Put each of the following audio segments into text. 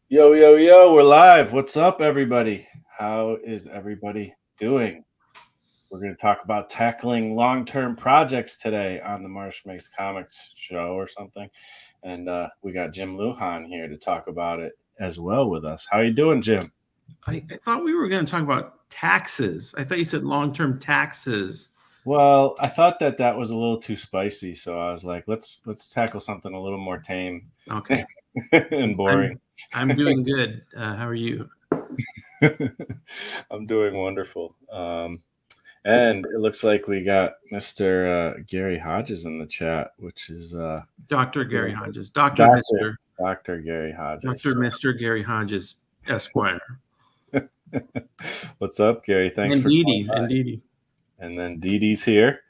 Yo, yo, yo, we're live. What's up, everybody? How is everybody doing? We're going to talk about tackling long term projects today on the Marsh Makes Comics show or something. And we got Jim Lujan here to talk about it as well with us. How you doing, Jim? I thought we were going to talk about taxes. I thought you said long-term taxes. Well, I thought that was a little too spicy, so I was like, let's tackle something a little more tame Okay. and boring. I'm doing good. How are you? I'm doing wonderful. And it looks like we got Mr. Gary Hodges in the chat, which is Dr. Gary Hodges. Dr. Doctor Mr. Dr. Gary Hodges. Dr. Mr. Gary Hodges, Esquire. What's up, Gary? Thanks and for Dede. coming by. And Dede. And then Dede's here.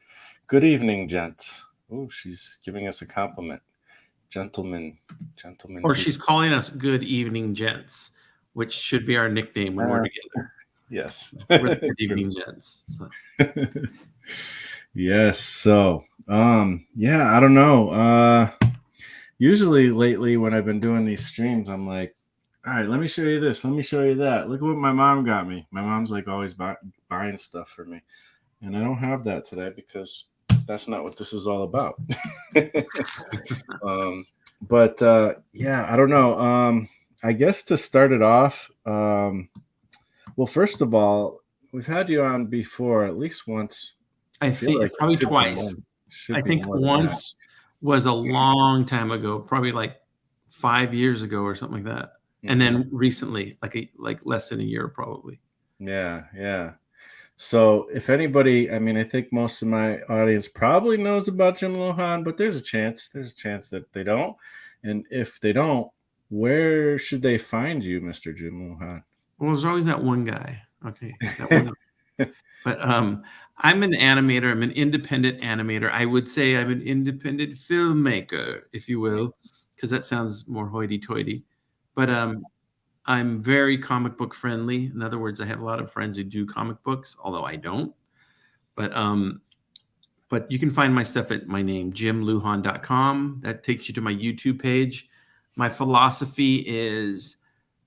Good evening, gents. Oh, she's giving us a compliment. Gentlemen. Or she's calling us good evening, gents, which should be our nickname when we're together. Yes. We're the good evening, gents. So. Yes. So, yeah, I don't know. Usually lately when I've been doing these streams, I'm like, all right, let me show you this. Let me show you that. Look at what my mom got me. My mom's like always buying stuff for me. And I don't have that today because that's not what this is all about. But yeah, I don't know. I guess to start it off, well, first of all, we've had you on before at least once. I think like probably twice. I think once was a long time ago, probably like 5 years ago or something like that. Mm-hmm. And then recently, like less than a year, probably. Yeah. So if anybody, I mean, I think most of my audience probably knows about Jim Lujan, but there's a chance that they don't. And if they don't, where should they find you, Mr. Jim Lujan? Well, there's always that one guy. Okay. That one. But I'm an animator. I'm an independent animator. I would say I'm an independent filmmaker, if you will, because that sounds more hoity-toity. But I'm very comic book friendly. In other words, I have a lot of friends who do comic books, although I don't. But you can find my stuff at my name, jimlujan.com. That takes you to my YouTube page. My philosophy is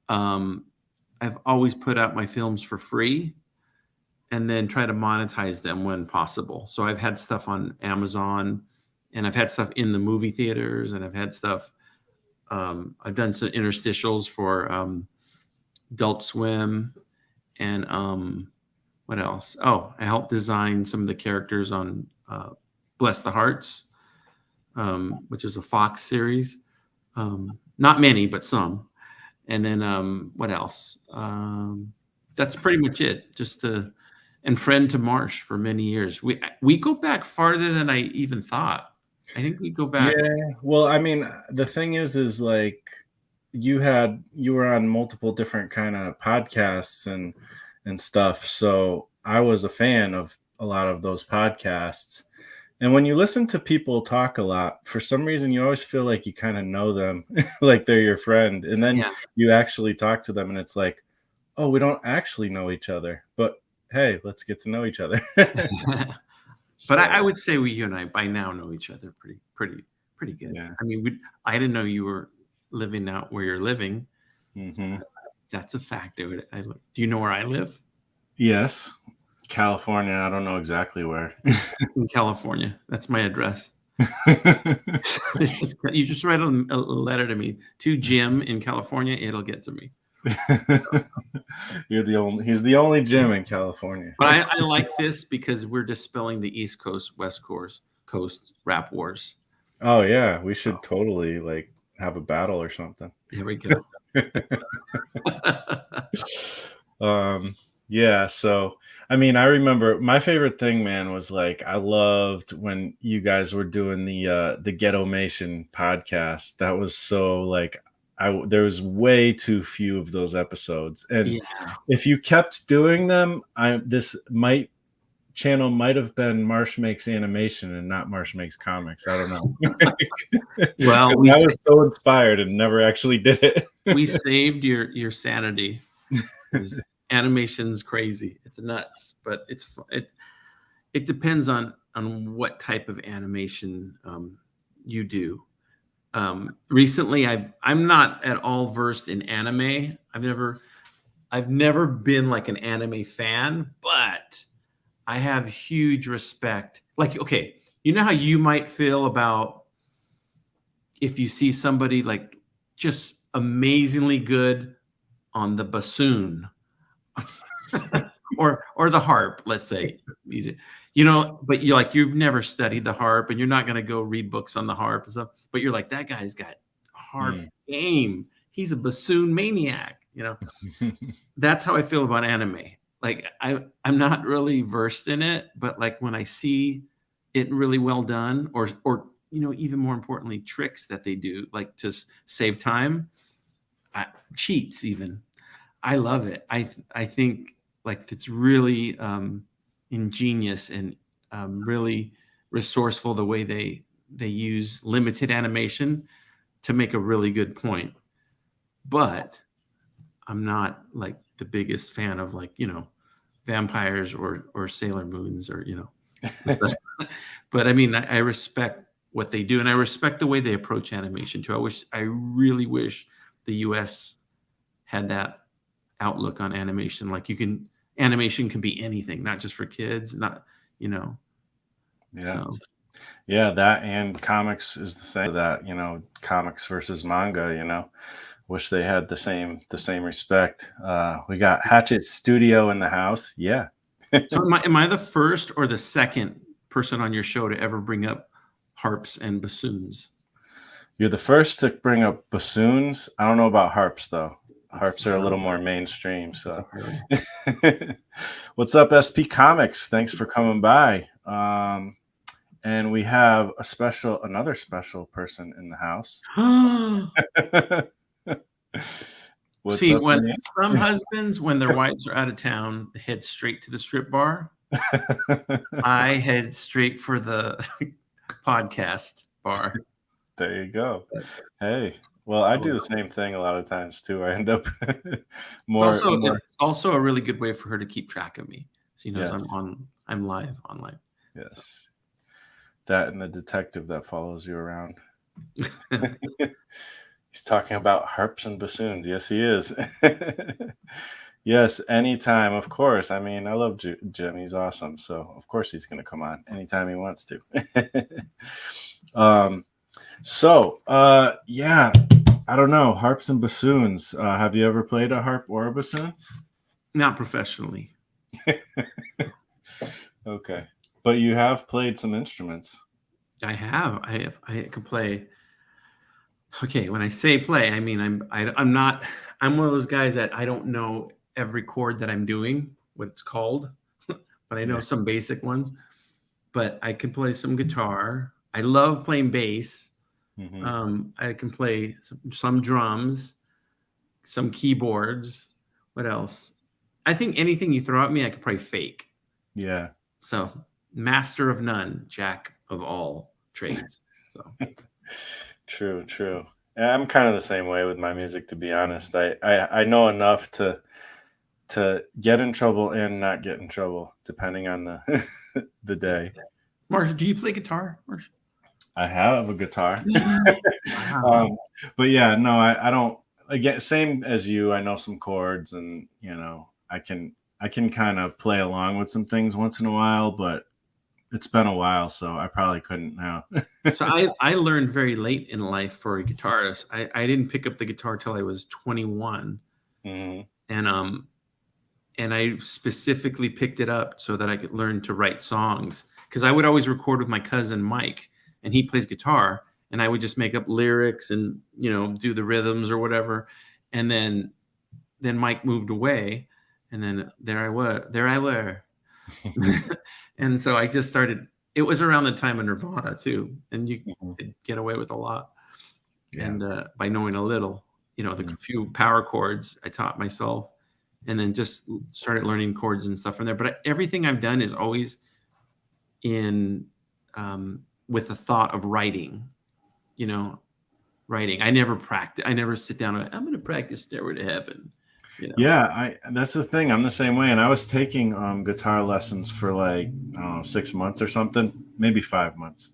I've always put out my films for free and then try to monetize them when possible. So I've had stuff on Amazon, and I've had stuff in the movie theaters, and I've had stuff. I've done some interstitials for Adult Swim, and what else? Oh, I helped design some of the characters on Bless the Hearts, which is a Fox series. Not many, but some. And then what else? That's pretty much it. Just and friend to Marsh for many years. We go back farther than I even thought. I think we go back. Yeah. Well, I mean, the thing is like you were on multiple different kind of podcasts and stuff. So I was a fan of a lot of those podcasts. And when you listen to people talk a lot, for some reason, you always feel like you kind of know them, like they're your friend. And then you actually talk to them and it's like, oh, we don't actually know each other, but hey, let's get to know each other. But I would say you and I by now know each other pretty good. Yeah. I mean, I didn't know you were living out where you're living. Mm-hmm. So that's a fact. Do you know where I live? Yes. California. I don't know exactly where. In California. That's my address. You just write a letter to me to Jim in California. It'll get to me. He's the only Jim in California. But I like this because we're dispelling the East Coast, West Coast rap wars. Oh yeah, we should totally like have a battle or something. There we go. Yeah, so I mean, I remember my favorite thing, man, was like I loved when you guys were doing the Ghetto-mation podcast. That was so like there was way too few of those episodes, and if you kept doing them, this channel might have been Marsh Makes Animation and not Marsh Makes Comics. I don't know. Well, I was so inspired and never actually did it. We saved your sanity. Animation's crazy. It's nuts, but it depends on what type of animation you do. Recently, I'm not at all versed in anime. I've never been like an anime fan, but I have huge respect. Like, okay, you know how you might feel about if you see somebody like just amazingly good on the bassoon or the harp, let's say, but you've never studied the harp and you're not going to go read books on the harp and stuff, but you're like, that guy's got harp game. He's a bassoon maniac, That's how I feel about anime. Like I'm not really versed in it, but like when I see it really well done, or even more importantly, tricks that they do, like to save time, cheats even. I love it. I think like it's really ingenious and really resourceful the way they use limited animation to make a really good point. But I'm not like the biggest fan of like, vampires or Sailor Moons or, but I mean, I respect what they do and I respect the way they approach animation too. I really wish the US had that outlook on animation. Like animation can be anything, not just for kids, not, Yeah. So. Yeah, that and comics is the same. That comics versus manga. Wish they had the same respect. We got Hatchet Studio in the house. Yeah. So am I the first or the second person on your show to ever bring up harps and bassoons? You're the first to bring up bassoons. I don't know about harps though. Harps are a little more mainstream. So, what's up, SP Comics? Thanks for coming by. And we have another special person in the house. See, when some husbands, when their wives are out of town, they head straight to the strip bar. I head straight for the podcast bar. There you go. Hey, well, I do the same thing a lot of times too. I end up more. It's also a really good way for her to keep track of me. So she knows I'm live online. Yes. So. That and the detective that follows you around. He's talking about harps and bassoons. Yes, he is. Yes, anytime, of course. I mean, I love Jim. He's awesome. So, of course, he's going to come on anytime he wants to. Yeah, I don't know. Harps and bassoons. Have you ever played a harp or a bassoon? Not professionally. Okay. But you have played some instruments. I have. I can play. Okay, when I say play, I mean I'm not. I'm one of those guys that I don't know every chord that I'm doing, what it's called, but I know some basic ones. But I can play some guitar. I love playing bass. Mm-hmm. I can play some drums, some keyboards. What else? I think anything you throw at me, I could probably fake. Yeah. So master of none, jack of all trades. So. True. Yeah, I'm kind of the same way with my music, to be honest. I know enough to get in trouble and not get in trouble, depending on the day. Marsh, do you play guitar, Marsh? I have a guitar. Wow. But yeah, no, I don't. Again, same as you. I know some chords, and I can kind of play along with some things once in a while, but it's been a while, so I probably couldn't now. So I learned very late in life for a guitarist. I didn't pick up the guitar till I was 21. Mm-hmm. And I specifically picked it up so that I could learn to write songs, because I would always record with my cousin Mike, and he plays guitar, and I would just make up lyrics and do the rhythms or whatever. And then Mike moved away, and then there I were. And so I just started. It was around the time of Nirvana too, and you could get away with a lot. Yeah. And by knowing a little, the few power chords I taught myself, and then just started learning chords and stuff from there. But everything I've done is always in with the thought of writing. Writing. I never practice. I never sit down and I'm going to practice Stairway to Heaven. Yeah, that's the thing. I'm the same way. And I was taking guitar lessons for like, I don't know, 6 months or something, maybe 5 months.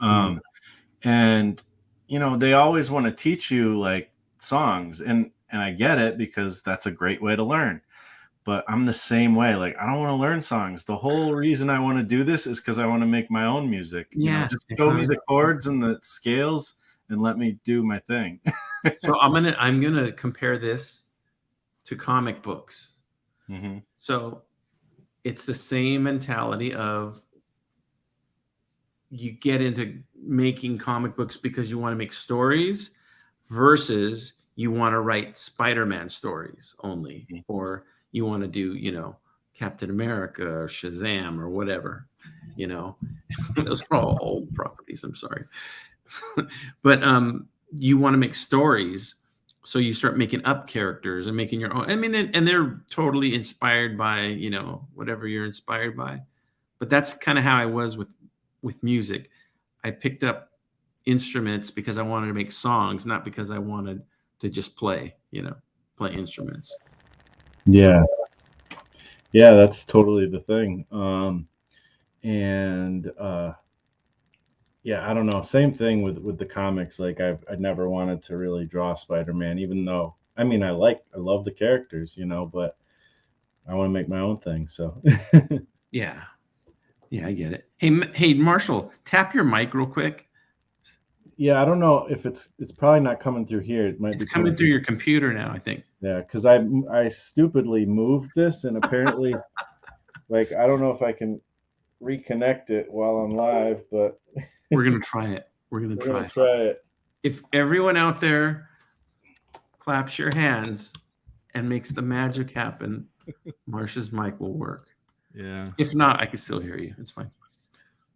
And, they always want to teach you like songs, and I get it because that's a great way to learn. But I'm the same way. Like, I don't want to learn songs. The whole reason I want to do this is because I want to make my own music. Yeah. Just show me the chords and the scales and let me do my thing. So I'm gonna compare this to comic books. Mm-hmm. So it's the same mentality of you get into making comic books because you want to make stories versus you want to write Spider-Man stories only, or you want to do, Captain America or Shazam or whatever, those are all old properties. I'm sorry. But you want to make stories. So you start making up characters and making your own. I mean, and they're totally inspired by, whatever you're inspired by. But that's kind of how I was with music. I picked up instruments because I wanted to make songs, not because I wanted to just play instruments. Yeah. Yeah, that's totally the thing. Yeah, I don't know. Same thing with the comics. Like I never wanted to really draw Spider-Man, even though I mean I love the characters, but I want to make my own thing. So Yeah, I get it. Hey, Marshall, tap your mic real quick. Yeah, I don't know if it's probably not coming through here. It might It's be coming through your computer now, I think. Yeah, because I stupidly moved this, and apparently, like I don't know if I can reconnect it while I'm live, but we're gonna try it. We're gonna try it. If everyone out there claps your hands and makes the magic happen, Marsh's mic will work. Yeah. If not, I can still hear you. It's fine.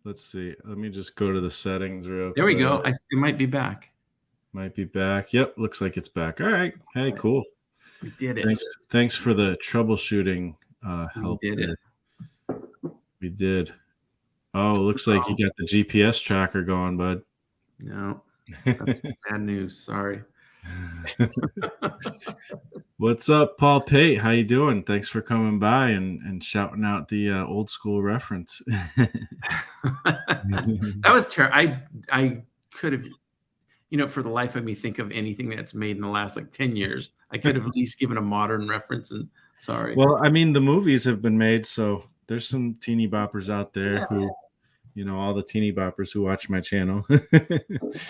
Let's see. Let me just go to the settings real quick. There we go. It might be back. Might be back. Yep, looks like it's back. All right. Hey, cool. We did it. Thanks for the troubleshooting help. We did it. We did. Oh, looks like you got the GPS tracker going, bud. No, that's bad news. Sorry. What's up, Paul Pate? How you doing? Thanks for coming by and shouting out the old school reference. That was terrible. I could have, for the life of me, think of anything that's made in the last 10 years. I could have at least given a modern reference. And sorry. Well, I mean, the movies have been made, so there's some teeny boppers out there who, all the teeny boppers who watch my channel.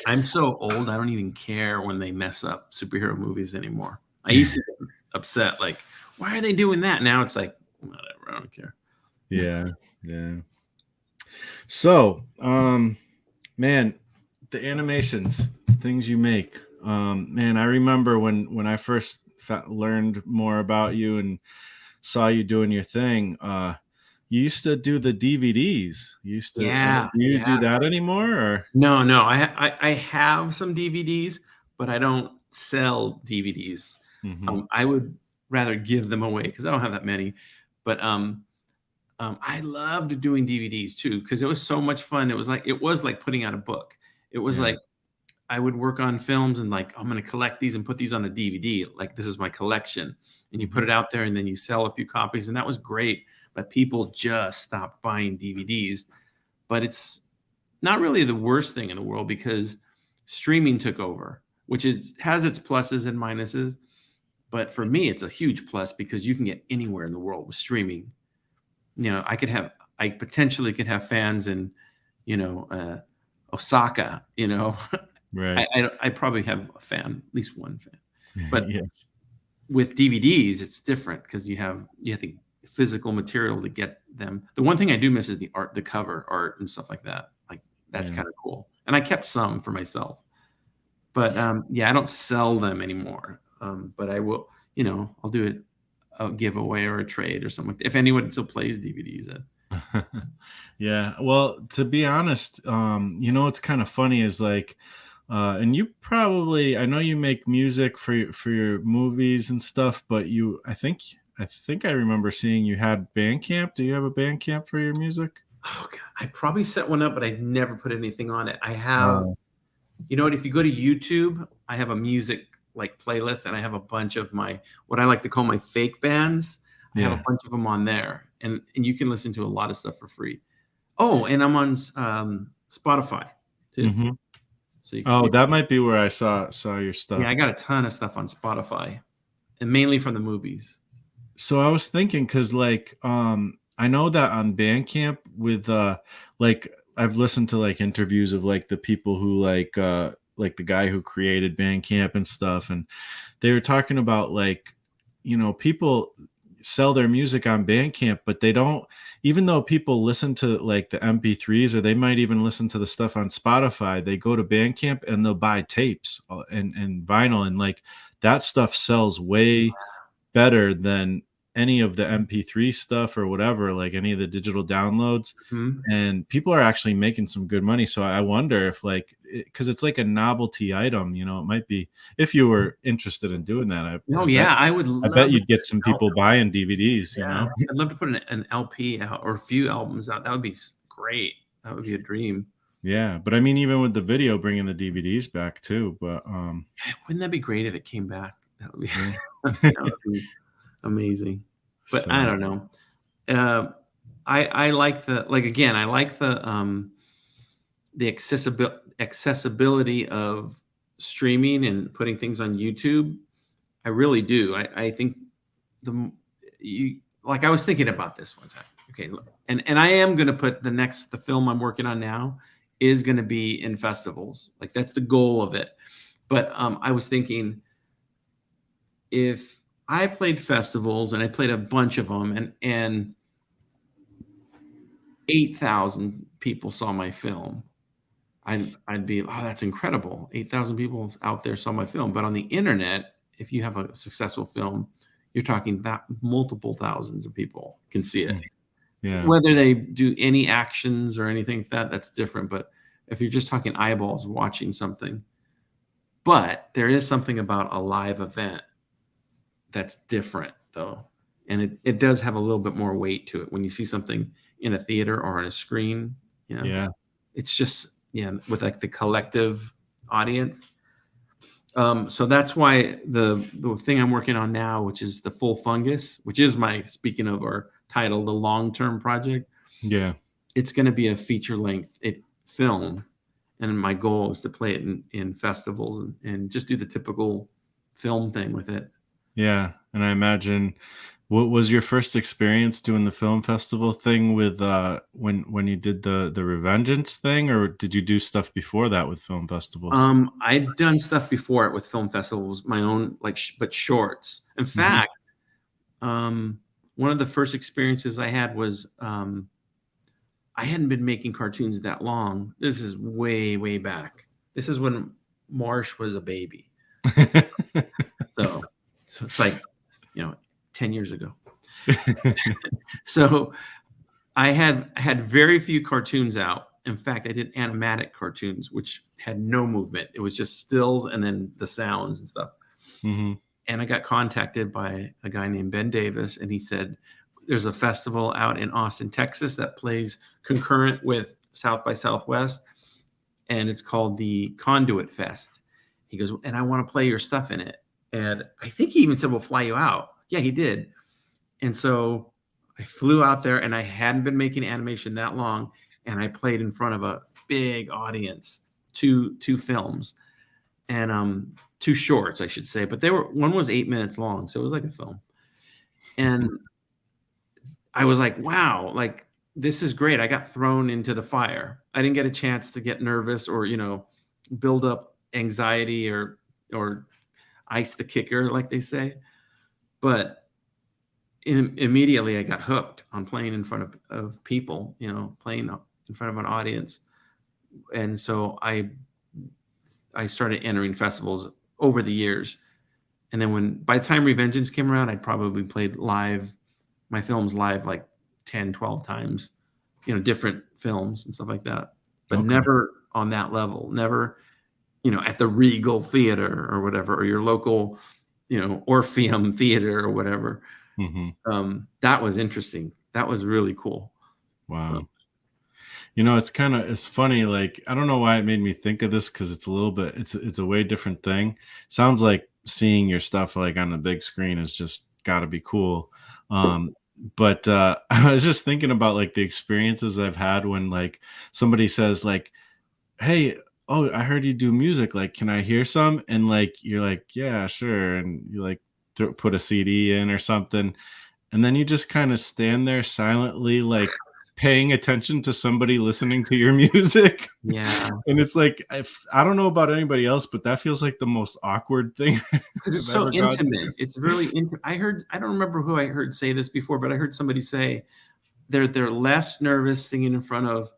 I'm so old, I don't even care when they mess up superhero movies anymore. I used to get upset, like, why are they doing that? Now it's like, whatever, I don't care. Yeah. So, man, the animations, things you make. Man, I remember when I first learned more about you and saw you doing your thing. You used to do the DVDs. Do you do that anymore? Or? No. I have some DVDs, but I don't sell DVDs. Mm-hmm. I would rather give them away because I don't have that many. But I loved doing DVDs too because it was so much fun. It was like putting out a book. It was like I would work on films and I'm going to collect these and put these on a DVD. Like this is my collection, and you put it out there and then you sell a few copies, and that was great. But people just stopped buying DVDs. But it's not really the worst thing in the world because streaming took over, which has its pluses and minuses. But for me, it's a huge plus because you can get anywhere in the world with streaming. I potentially could have fans in, Osaka, Right. I probably have a fan, at least one fan. But with DVDs, it's different because you have the physical material to get them. The one thing I do miss is the art, the cover art and stuff like that. That's kind of cool. And I kept some for myself. But I don't sell them anymore. But I will, I'll do it, a giveaway or a trade or something like that. If anyone still plays DVDs. Yeah. Well, to be honest, what's kind of funny is and you probably, I know you make music for your movies and stuff, but I think I remember seeing you had Bandcamp. Do you have a Bandcamp for your music? Oh God, I probably set one up, but I never put anything on it. I have, if you go to YouTube, I have a music playlist, and I have a bunch of what I like to call my fake bands. I have a bunch of them on there, and you can listen to a lot of stuff for free. Oh, and I'm on Spotify too. Mm-hmm. So you can, Oh, that might be where I saw your yeah, stuff. I got a ton of stuff on Spotify, and mainly from the movies. So I was thinking, because like I know that on Bandcamp with like I've listened to like interviews of like the people who like the guy who created Bandcamp and stuff, and they were talking about like, people sell their music on Bandcamp, but they don't, even though people listen to like the MP3s, or they might even listen to the stuff on Spotify, they go to Bandcamp and they'll buy tapes and vinyl, and like that stuff sells way better than any of the MP3 stuff or whatever, like any of the digital downloads. Mhm. And people are actually making some good money. So I wonder if like, because it's like a novelty item, it might be, if you were interested in doing that. Oh, yeah, I would I bet love to you'd put get some people buying DVDs, yeah, I'd love to put an LP out or a few albums out. That would be great. That would be a dream. Yeah. But I mean, even with the video, bringing the DVDs back too. But Wouldn't that be great if it came back? That would be yeah. that would be amazing. But I So don't know. Uh, I like again, I like the accessibility of streaming and putting things on YouTube. I really do. I think you like I was thinking about this one time. Okay, and I am going to put the film I'm working on now is going to be in festivals. Like that's the goal of it. But I was thinking if I played festivals and I played a bunch of them and 8,000 people saw my film, I'd be, oh, that's incredible. 8,000 people out there saw my film. But on the internet, if you have a successful film, you're talking that multiple thousands of people can see it. yeah. Whether they do any actions or anything like that, that's different. But if you're just talking eyeballs watching something, but there is something about a live event that's different though. And it does have a little bit more weight to it when you see something in a theater or on a screen, Yeah. it's just, yeah, with like the collective audience. So that's why the thing I'm working on now, which is the Full Fungus, which is speaking of our title, the long-term project, Yeah. it's going to be a feature-length film. And my goal is to play it in festivals and just do the typical film thing with it. Yeah. And I imagine, what was your first experience doing the film festival thing with when you did the Revengeance thing, or did you do stuff before that with film festivals? I'd done stuff before it with film festivals, my own, like, but shorts. In Mhm. fact, one of the first experiences I had was I hadn't been making cartoons that long. This is way, way back. This is when Marsh was a baby. So it's like, 10 years ago. So I had very few cartoons out. In fact, I did animatic cartoons, which had no movement. It was just stills and then the sounds and stuff. Mhm. And I got contacted by a guy named Ben Davis, and he said, there's a festival out in Austin, Texas that plays concurrent with South by Southwest, and it's called the Conduit Fest. He goes, and I want to play your stuff in it. And I think he even said, we'll fly you out. Yeah, he did. And so I flew out there, and I hadn't been making animation that long, and I played in front of a big audience, two films, and two shorts, I should say. But one was 8 minutes long, so it was like a film. And I was like, wow, like this is great. I got thrown into the fire. I didn't get a chance to get nervous or, build up anxiety or ice the kicker, like they say. But immediately I got hooked on playing in front of people, playing in front of an audience. And so I started entering festivals over the years. And then by the time Revengeance came around, I'd probably played my films live like 10, 12 times, different films and stuff like that, but Okay. never on that level, never, at the Regal Theater or whatever, or your local, Orpheum Theater or whatever. Mhm. That was interesting. That was really cool. Wow. It's funny, like, I don't know why it made me think of this, because it's a way different thing. Sounds like seeing your stuff like on the big screen is just gotta be cool. But I was just thinking about like the experiences I've had when like somebody says like, "Hey, "Oh, I heard you do music. Like, can I hear some?" And like you're like, "Yeah, sure." And you like put a CD in or something, and then you just kind of stand there silently, like paying attention to somebody listening to your music. Yeah, And it's like, I don't know about anybody else, but that feels like the most awkward thing because it's I've so ever gone through. intimate. It's really intimate. I don't remember who I heard say this before, but I heard somebody say they're less nervous singing in front of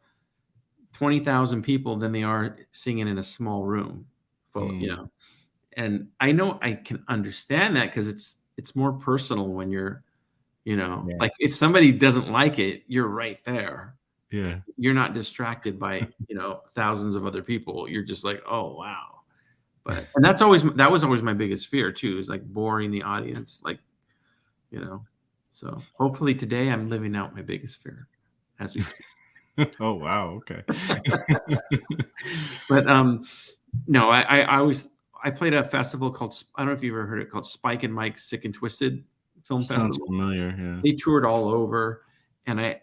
20,000 people than they are singing in a small room full, Mm, and I know I can understand that because it's more personal when you're, yeah, like if somebody doesn't like it, you're right there. yeah. You're not distracted by, thousands of other people. You're just like, "Oh, wow." And that was always my biggest fear too, is like boring the audience, like, you know. So hopefully today I'm living out my biggest fear as we speak. Oh, wow, okay. But no, I always I played a festival called I don't know if you've ever heard it, called Spike and Mike's Sick and Twisted Film Sounds Festival. familiar, yeah. They toured all over, and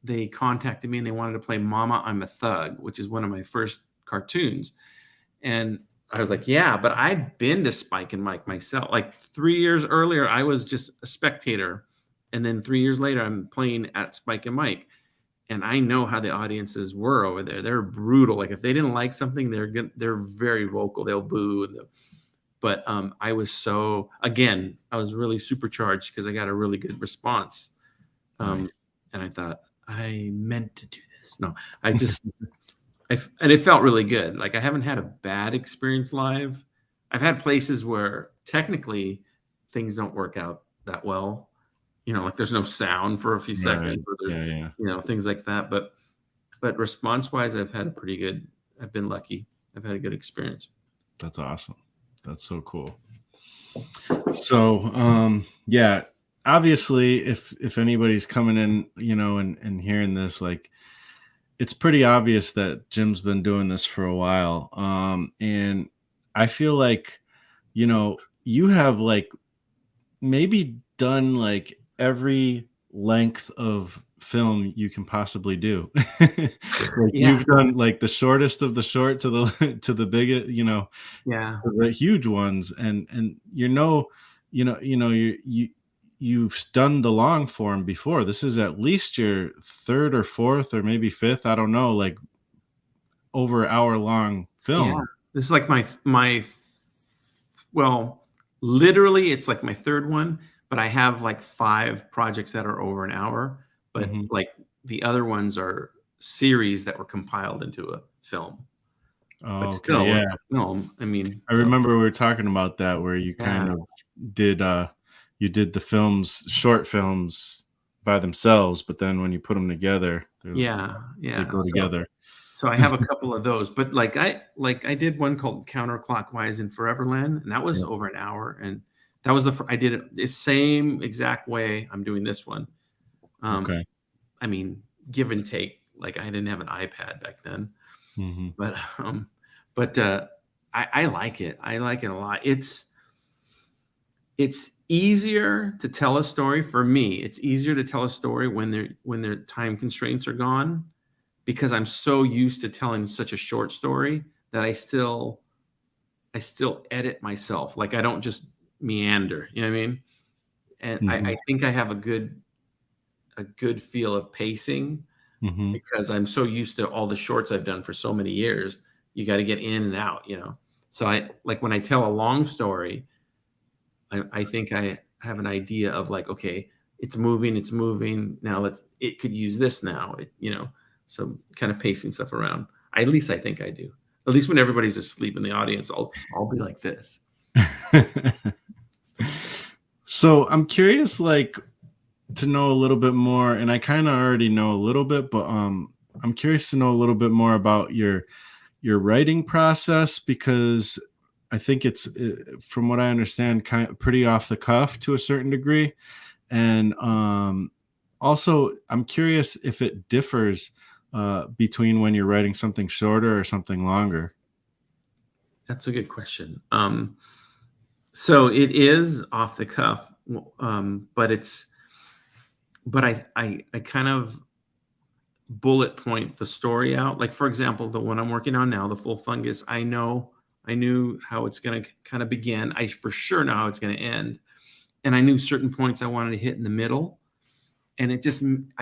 they contacted me and they wanted to play Mama, I'm a Thug, which is one of my first cartoons. And I was like, "Yeah," but I'd been to Spike and Mike myself. Like 3 years earlier, I was just a spectator, and then 3 years later, I'm playing at Spike and Mike, and I know how the audiences were over there. They're brutal. Like if they didn't like something, they're very vocal. They'll boo. But I was I was really supercharged because I got a really good response. Um, Nice. and I thought I meant to do this. No, I just and it felt really good. Like I haven't had a bad experience live. I've had places where technically things don't work out that well. Like there's no sound for a few Right. seconds, or Yeah, yeah. things like that. But response wise, I've had a pretty good. I've been lucky. I've had a good experience. That's awesome. That's so cool. So, yeah, obviously, if anybody's coming in, and hearing this, like, it's pretty obvious that Jim's been doing this for a while. And I feel like, you have like maybe done like every length of film you can possibly do. Like Yeah, you've done like the shortest of the short to the to the biggest, yeah, to the huge ones, and you've done the long form before. This is at least your third or fourth or maybe fifth, I don't know, like over hour long yeah. film. This is like well, literally, it's like my third one. But I have like 5 projects that are over an hour. But Mhm. like the other ones are series that were compiled into a film. But Oh, okay, still, yeah. it's a film. I mean, I so remember we were talking about that where you yeah, kind of did you did the films, short films by themselves, but then when you put them together, yeah, they yeah. go together. So I have a couple of those, but I did one called Counterclockwise in Foreverland, and that was Yeah. over an hour, and that was I did it the same exact way I'm doing this one. Um, Okay. I mean, give and take. Like I didn't have an iPad back then, Mhm. but I like it. I like it a lot. It's easier to tell a story for me. It's easier to tell a story when their time constraints are gone, because I'm so used to telling such a short story that I still edit myself. Like I don't just meander, you know what I mean? And I Mhm. think I have a good feel of pacing Mhm. because I'm so used to all the shorts I've done for so many years. You got to get in and out. So I like when I tell a long story, I think I have an idea of like, okay, it's moving, it's moving. Now it could use this now, so kind of pacing stuff around. At least I think I do. At least when everybody's asleep in the audience, I'll be like this. So I'm curious, like, to know a little bit more, and I kind of already know a little bit, but I'm curious to know a little bit more about your writing process because I think it's from what I understand, kind of pretty off the cuff to a certain degree, and also I'm curious if it differs between when you're writing something shorter or something longer. That's a good question. So it is off the cuff, but I kind of bullet point the story out. Like, for example, the one I'm working on now, The Full Fungus, I knew how it's going to kind of begin. I for sure know how it's going to end. And I knew certain points I wanted to hit in the middle. And I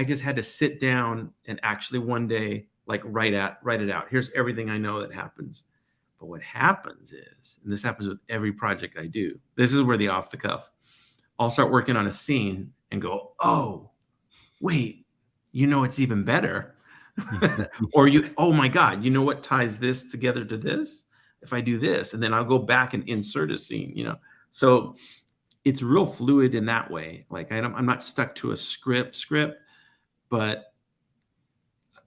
just had to sit down and actually one day, like, write it out. Here's everything I know that happens. But what happens is, and this happens with every project I do, this is where the off the cuff, I'll start working on a scene and go, oh, wait, it's even better. Or oh my God, you know what ties this together to this? If I do this, and then I'll go back and insert a scene, So it's real fluid in that way. Like, I'm not stuck to a script, but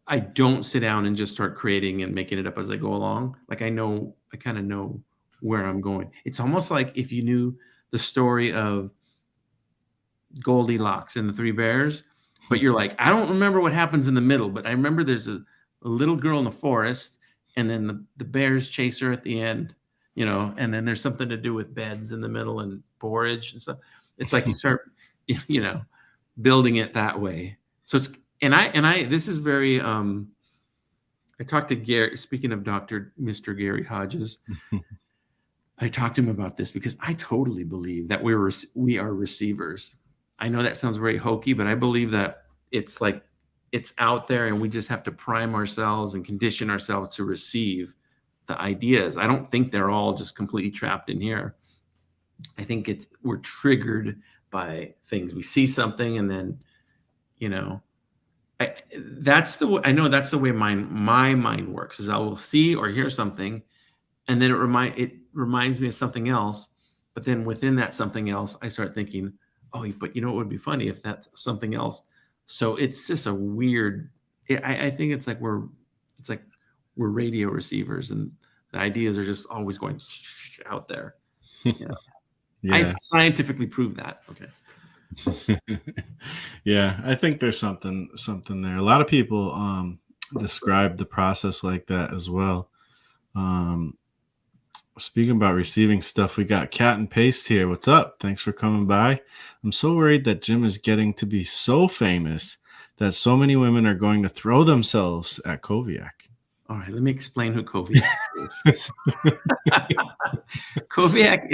I don't sit down and just start creating and making it up as I go along. Like, I kind of know where I'm going. It's almost like if you knew the story of Goldilocks and the Three Bears, but you're like, I don't remember what happens in the middle, but I remember there's a little girl in the forest, and then the bears chase her at the end, and then there's something to do with beds in the middle and porridge and stuff. It's like you start, building it that way. So it's, and I, this is very, I talked to Gary, speaking of Mr. Gary Hodges, I talked to him about this because I totally believe that we are receivers. I know that sounds very hokey, but I believe that it's like, it's out there and we just have to prime ourselves and condition ourselves to receive the ideas. I don't think they're all just completely trapped in here. I think we're triggered by things. We see something and then, I know that's the way my mind works, is I will see or hear something, and then it reminds me of something else. But then within that something else, I start thinking, oh, but it would be funny if that's something else. So it's just a weird. I think it's like we're radio receivers, and the ideas are just always going out there. Yeah. I've scientifically proved that. Okay. Yeah, I think there's something there. A lot of people describe the process like that as well. Speaking about receiving stuff, we got Cat and Paste here. What's up? Thanks for coming by. I'm so worried that Jim is getting to be so famous that so many women are going to throw themselves at Koviak. All right, let me explain who Koviak is. Koviak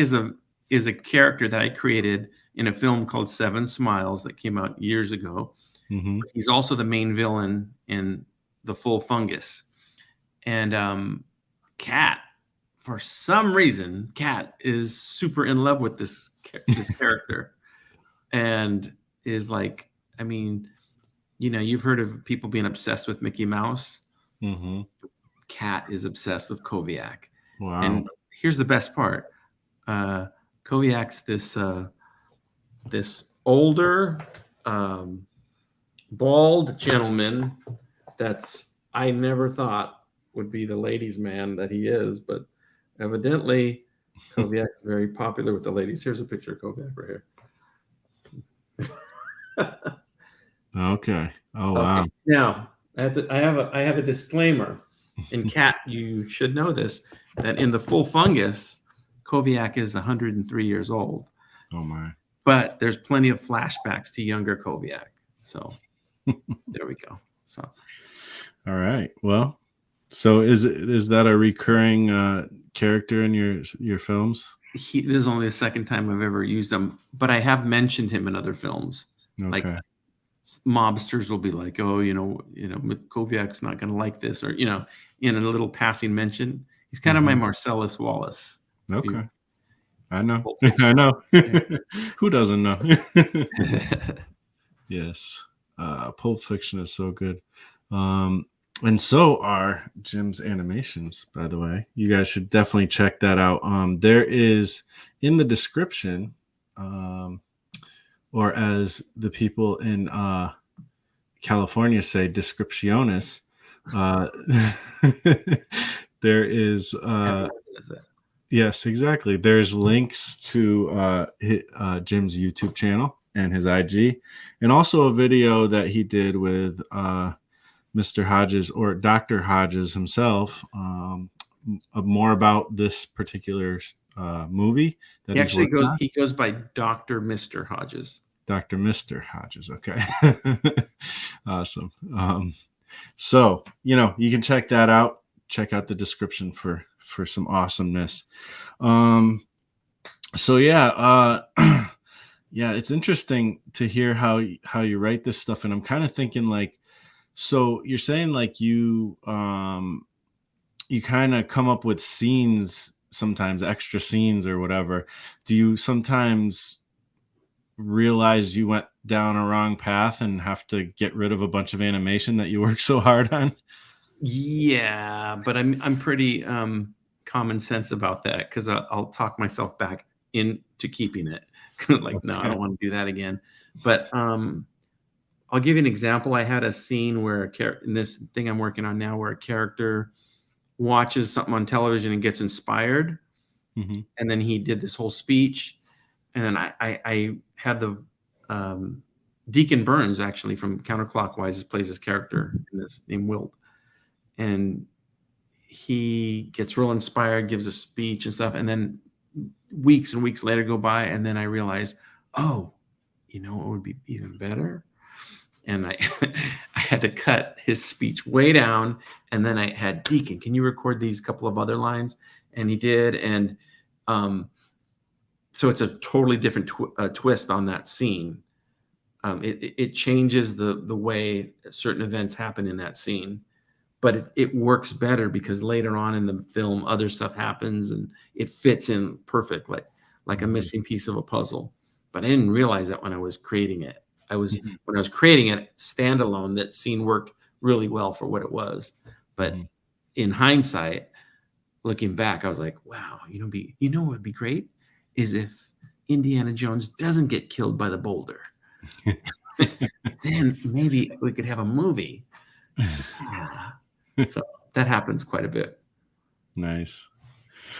is a character that I created in a film called Seven Smiles that came out years ago. Mm-hmm. He's also the main villain in The Full Fungus. And Cat, for some reason, Cat is super in love with this character, and is like, I mean, you've heard of people being obsessed with Mickey Mouse. Mm-hmm. Cat is obsessed with Koviak. Wow. And here's the best part. Koviak's this older, bald gentleman that's, I never thought would be the ladies' man that he is, but evidently Koviak's very popular with the ladies. Here's a picture of Koviak right here. Okay. Oh, wow. Okay. Now, I have a disclaimer. In Cat, you should know this, that in The Full Fungus, Koviak is 103 years old. Oh my. But there's plenty of flashbacks to younger Koviak. So there we go. So all right. Well, so is that a recurring character in your films? This is only the second time I've ever used him, but I have mentioned him in other films. Okay. Like, mobsters will be like, oh, Koviak's not going to like this, or in a little passing mention. He's kind of my Marcellus Wallace. Okay. I know. I know. Who doesn't know? Yes. Pulp Fiction is so good. And so are Jim's animations, by the way. You guys should definitely check that out. There is in the description, or as the people in California say, descripciones. There is yes, exactly. There's links to Jim's YouTube channel and his IG, and also a video that he did with Mr. Hodges, or Dr. Hodges himself, more about this particular movie. That he goes by Dr. Mr. Hodges. Dr. Mr. Hodges. Okay. Awesome. So, you can check that out. Check out the description for some awesomeness. Um, so yeah, yeah, it's interesting to hear how you write this stuff, and I'm kind of thinking like, so you're saying like you kind of come up with scenes sometimes, extra scenes or whatever. Do you sometimes realize you went down a wrong path and have to get rid of a bunch of animation that you work so hard on? Yeah, but I'm pretty common sense about that because I'll talk myself back into keeping it. Like, no, I Okay. don't want to do that again. But I'll give you an example. I had a scene where in this thing I'm working on now, where a character watches something on television and gets inspired, Hmm. and then he did this whole speech, and then I had the um, Deacon Burns actually from Counterclockwise plays his character in this named Wilt, and he gets real inspired, gives a speech and stuff, and then weeks and weeks later go by, and then I realize, oh, what would be even better? And I I had to cut his speech way down, and then I had Deacon, can you record these couple of other lines? And he did, and um, so it's a totally different twist on that scene. It changes the way certain events happen in that scene, but it works better because later on in the film, other stuff happens and it fits in perfect, like a Hmm. missing piece of a puzzle. But I didn't realize that when I was creating it. Hmm. When I was creating it standalone, that scene worked really well for what it was. Hmm. But in hindsight, looking back, I was like, wow, what would be great is if Indiana Jones doesn't get killed by the boulder. Then maybe we could have a movie. Yeah. So that happens quite a bit. Nice.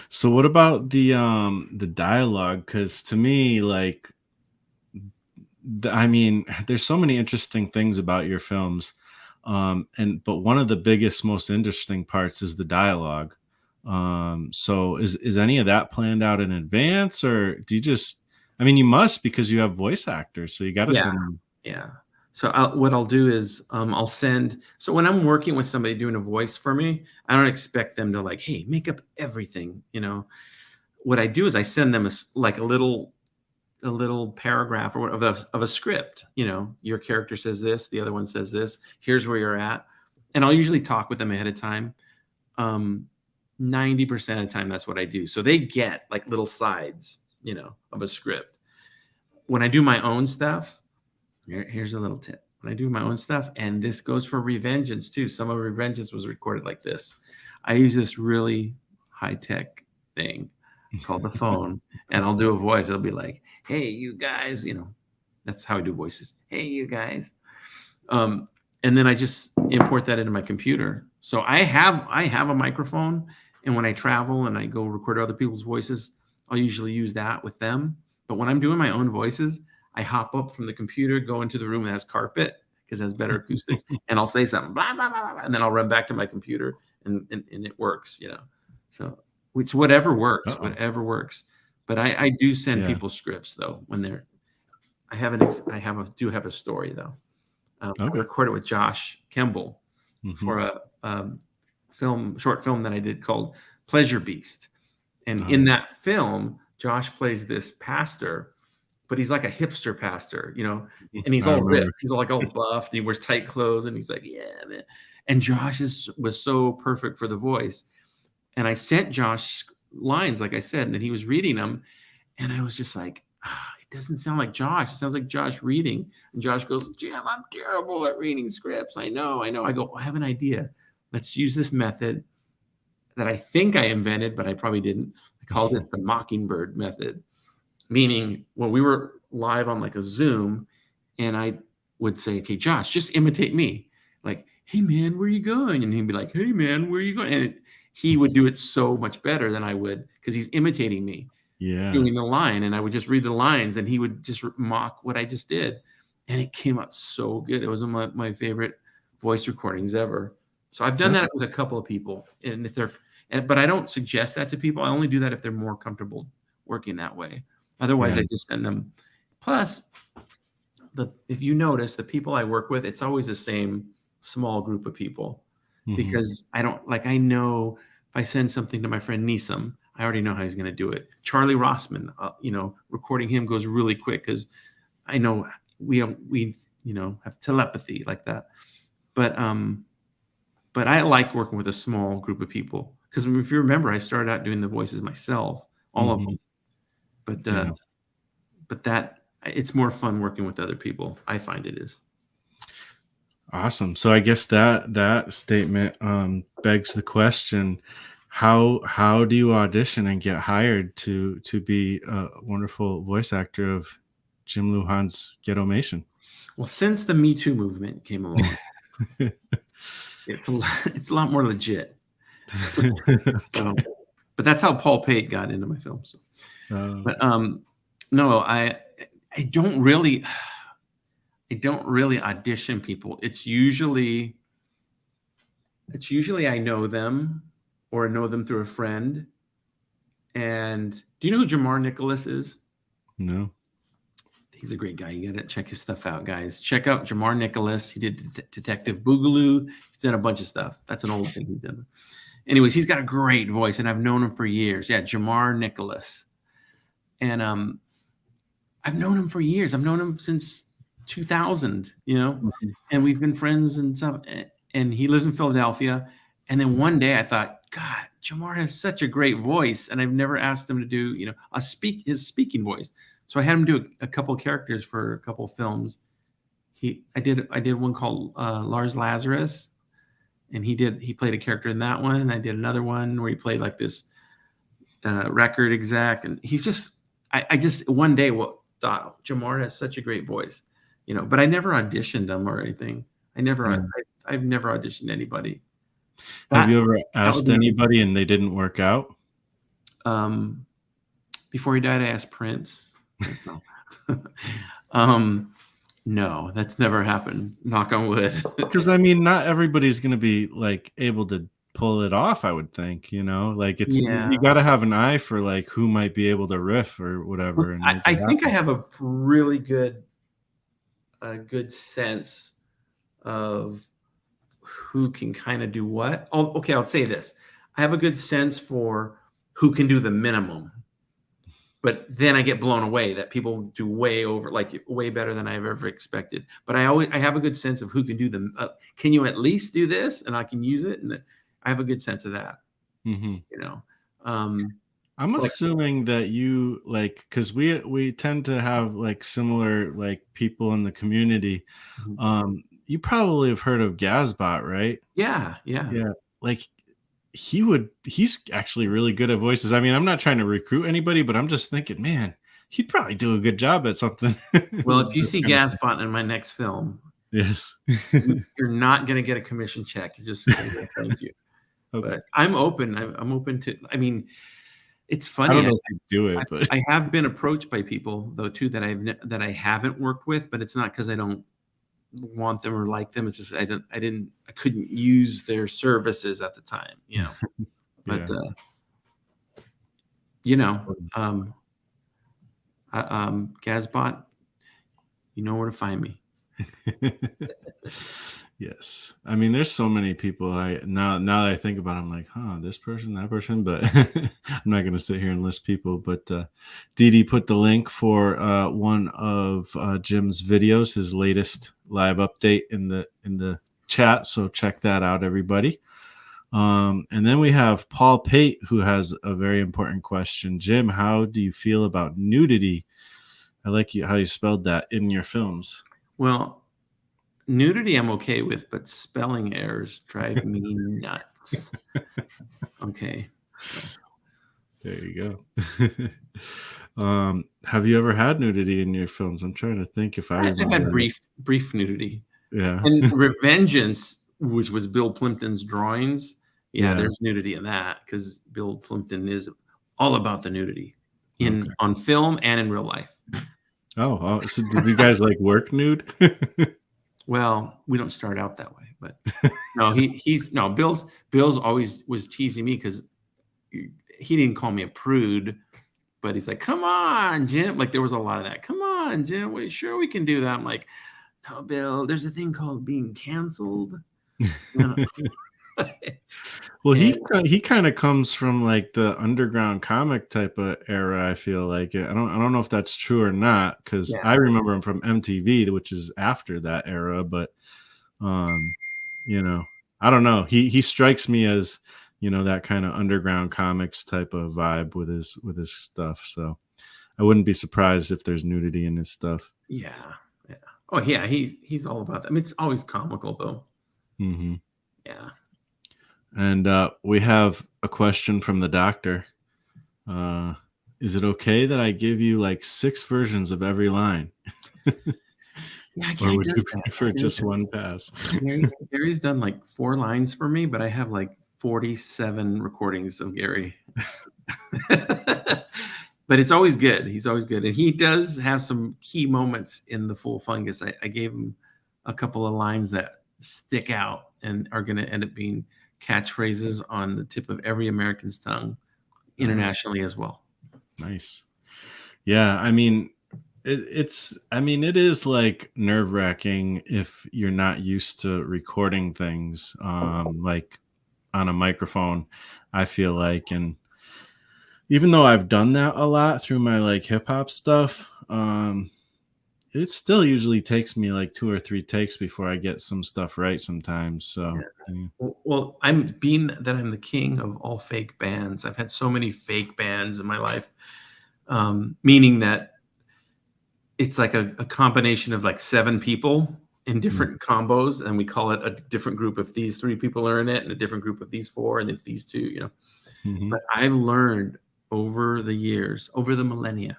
So what about the dialogue? Because to me, like, I mean, there's so many interesting things about your films, and but one of the biggest, most interesting parts is the dialogue. So is any of that planned out in advance, or do you just? I mean, you must because you have voice actors, so you got to Yeah, send them. yeah. So what I'll do is I'll send. So when I'm working with somebody doing a voice for me, I don't expect them to like, hey, make up everything. What I do is I send them like a little paragraph or of a script. Your character says this, the other one says this. Here's where you're at, and I'll usually talk with them ahead of time. Um, 90% of the time, that's what I do. So they get like little sides, of a script. When I do my own stuff, here's a little tip. When I do my own stuff, and this goes for Revengeance too. Some of Revengeance was recorded like this. I use this really high tech thing called the phone, and I'll do a voice. It'll be like, "Hey, you guys," That's how I do voices. Hey, you guys. Um, and then I just import that into my computer. So I have a microphone, and when I travel and I go record other people's voices, I'll usually use that with them. But when I'm doing my own voices, I hop up from the computer, go into the room that has carpet because it has better acoustics, and I'll say something, blah, blah, blah, blah, and then I'll run back to my computer and it works. So which whatever works, Uh-oh. whatever works. But I do send Yeah. people scripts though when they're do have a story though. I Okay. recorded with Josh Kemble Hmm. for a short film that I did called Pleasure Beast. And Oh in yeah. that film, Josh plays this pastor, but he's like a hipster pastor, and he's I all ripped. remember. He's all like all buffed. He wears tight clothes, and he's like, yeah, man. And Josh was so perfect for the voice. And I sent Josh lines, like I said, and then he was reading them, and I was just like, it doesn't sound like Josh. It sounds like Josh reading. And Josh goes, Jim, I'm terrible at reading scripts. I know. I go, I have an idea. Let's use this method that I think I invented, but I probably didn't. I called it the Mockingbird method, meaning when we were live on like a Zoom, and I would say, okay, Josh, just imitate me. Like, hey, man, where are you going? And he'd be like, hey, man, where are you going? And he would do it so much better than I would because he's imitating me Yeah. doing the line, and I would just read the lines and he would just mock what I just did. And it came out so good. It was one of my favorite voice recordings ever. So I've done that Okay. with a couple of people. But I don't suggest that to people. I only do that if they're more comfortable working that way. Otherwise, Yeah. I just send them. Plus, if you notice, the people I work with, it's always the same small group of people Mhm. because I don't like, I know if I send something to my friend Neeson, I already know how he's going to do it. Charlie Rossman, recording him goes really quick because I know we have telepathy like that. But I like working with a small group of people because if you remember, I started out doing the voices myself, all of them. But Yeah. that it's more fun working with other people. I find it is. Awesome. So I guess that statement begs the question: how do you audition and get hired to be a wonderful voice actor of Jim Lujan's Ghettomation? Well, since the Me Too movement came along, it's a lot more legit. So, but that's how Paul Pate got into my film. So, but no, I don't really audition people. It's usually I know them or know them through a friend. And do you know who Jamar Nicholas is? No. He's a great guy. You got to check his stuff out, guys. Check out Jamar Nicholas. He did Detective Boogaloo. He's done a bunch of stuff. That's an old thing he's done. Anyways, he's got a great voice, and I've known him for years. Yeah, Jamar Nicholas. And I've known him for years. I've known him since 2000, and we've been friends and stuff. And he lives in Philadelphia. And then one day I thought, God, Jamar has such a great voice, and I've never asked him to do, his speaking voice. So I had him do a couple of characters for a couple of films. I did one called Lars Lazarus, and he played a character in that one. And I did another one where he played like this record exec, and he's just I just one day thought Jamar has such a great voice, but I never auditioned him or anything. I've never auditioned anybody. Have you ever asked anybody and they didn't work out? Before he died, I asked Prince. No, that's never happened. Knock on wood. Because I mean, not everybody's going to be like able to pull it off. I would think, like you got to have an eye for like who might be able to riff or whatever. And I think I have a really good sense of who can kind of do what. Oh, okay, I'll say this: I have a good sense for who can do the minimum. But then I get blown away that people do way better than I've ever expected. But I have a good sense of who can do them. Can you at least do this? And I can use it. And I have a good sense of that. Mm-hmm. I'm assuming that you because we tend to have like similar like people in the community. Mm-hmm. You probably have heard of Gazbot, right? Yeah. Like he's actually really good at voices. I mean, I'm not trying to recruit anybody, but I'm just thinking, man, he'd probably do a good job at something. Well, if you see Gazbot in my next film, yes, you're not going to get a commission check. You're just going to thank you. Okay. But I'm open. I'm open to. I mean, it's funny. I don't know if you do it, but I have been approached by people though too that I haven't worked with, but it's not because I don't want them or like them. It's just I couldn't use their services at the time, but Gazbot, you know where to find me. Yes, I mean there's so many people. Now that I think about it, I'm like, this person, that person, but I'm not going to sit here and list people. But Dede put the link for one of Jim's videos, his latest live update in the chat, so check that out, everybody. And then we have Paul Pate, who has a very important question. Jim, how do you feel about nudity? I like how you spelled that in your films. Well, nudity I'm okay with, but spelling errors drive me nuts. Okay. There you go. Have you ever had nudity in your films? I'm trying to think if I've had brief nudity. Yeah. And Revengeance, which was Bill Plimpton's drawings. Yeah, there's nudity in that because Bill Plimpton is all about the nudity on film and in real life. Oh, so did you guys like work nude? Well, we don't start out that way, but no, Bill's always was teasing me because he didn't call me a prude, but he's like, come on, Jim. Like there was a lot of that. Come on, Jim. Sure we can do that. I'm like, no, Bill, there's a thing called being canceled. Yeah. Well, And he kind of comes from like the underground comic type of era. I feel like I don't know if that's true or not because yeah, I remember him from MTV, which is after that era. But um, you know, I don't know. He strikes me as that kind of underground comics type of vibe with his stuff. So I wouldn't be surprised if there's nudity in his stuff. yeah, yeah. Oh yeah, he's all about that. I mean, it's always comical though. Hmm. Yeah. And we have a question from the doctor. Uh, is it okay that I give you like 6 versions of every line? Yeah, Or Gary would you does that. prefer just one pass? Gary's done like 4 lines for me, but I have like 47 recordings of Gary. But it's always good. He's always good. And he does have some key moments in the Full Fungus. I gave him a couple of lines that stick out and are going to end up being catchphrases on the tip of every American's tongue internationally as well. Nice. Yeah, I mean, I mean, it is like nerve wracking if you're not used to recording things, like on a microphone. I feel like, and even though I've done that a lot through my like hip hop stuff, it still usually takes me like 2 or 3 takes before I get some stuff right sometimes. So, yeah. Well, I'm being that I'm the king of all fake bands. I've had so many fake bands in my life, meaning that it's like a combination of like 7 people in different combos, and we call it a different group if these 3 people are in it, and a different group if these 4, and if these 2, Mm-hmm. But I've learned over the years, over the millennia,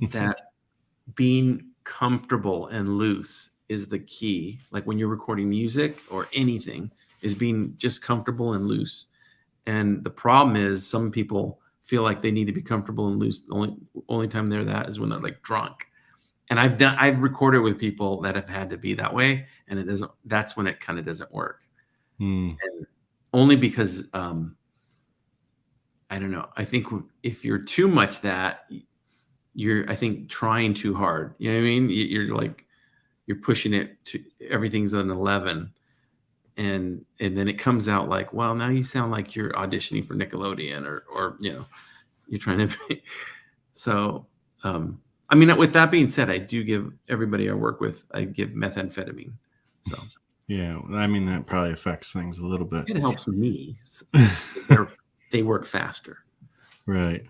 that being comfortable and loose is the key. Like when you're recording music or anything, is being just comfortable and loose. And the problem is some people feel like they need to be comfortable and loose. The only time they're that is when they're like drunk. And I've recorded with people that have had to be that way, and it doesn't. That's when it kind of doesn't work. Mm. And only because I don't know. I think if you're too much that, you're I think trying too hard. You know what I mean? You're like you're pushing it to everything's an 11, and then it comes out like, well, now you sound like you're auditioning for Nickelodeon or you're trying to be. So I mean, with that being said, I do give everybody I work with, I give methamphetamine. So Yeah, I mean that probably affects things a little bit. it helps me. They work faster. Right.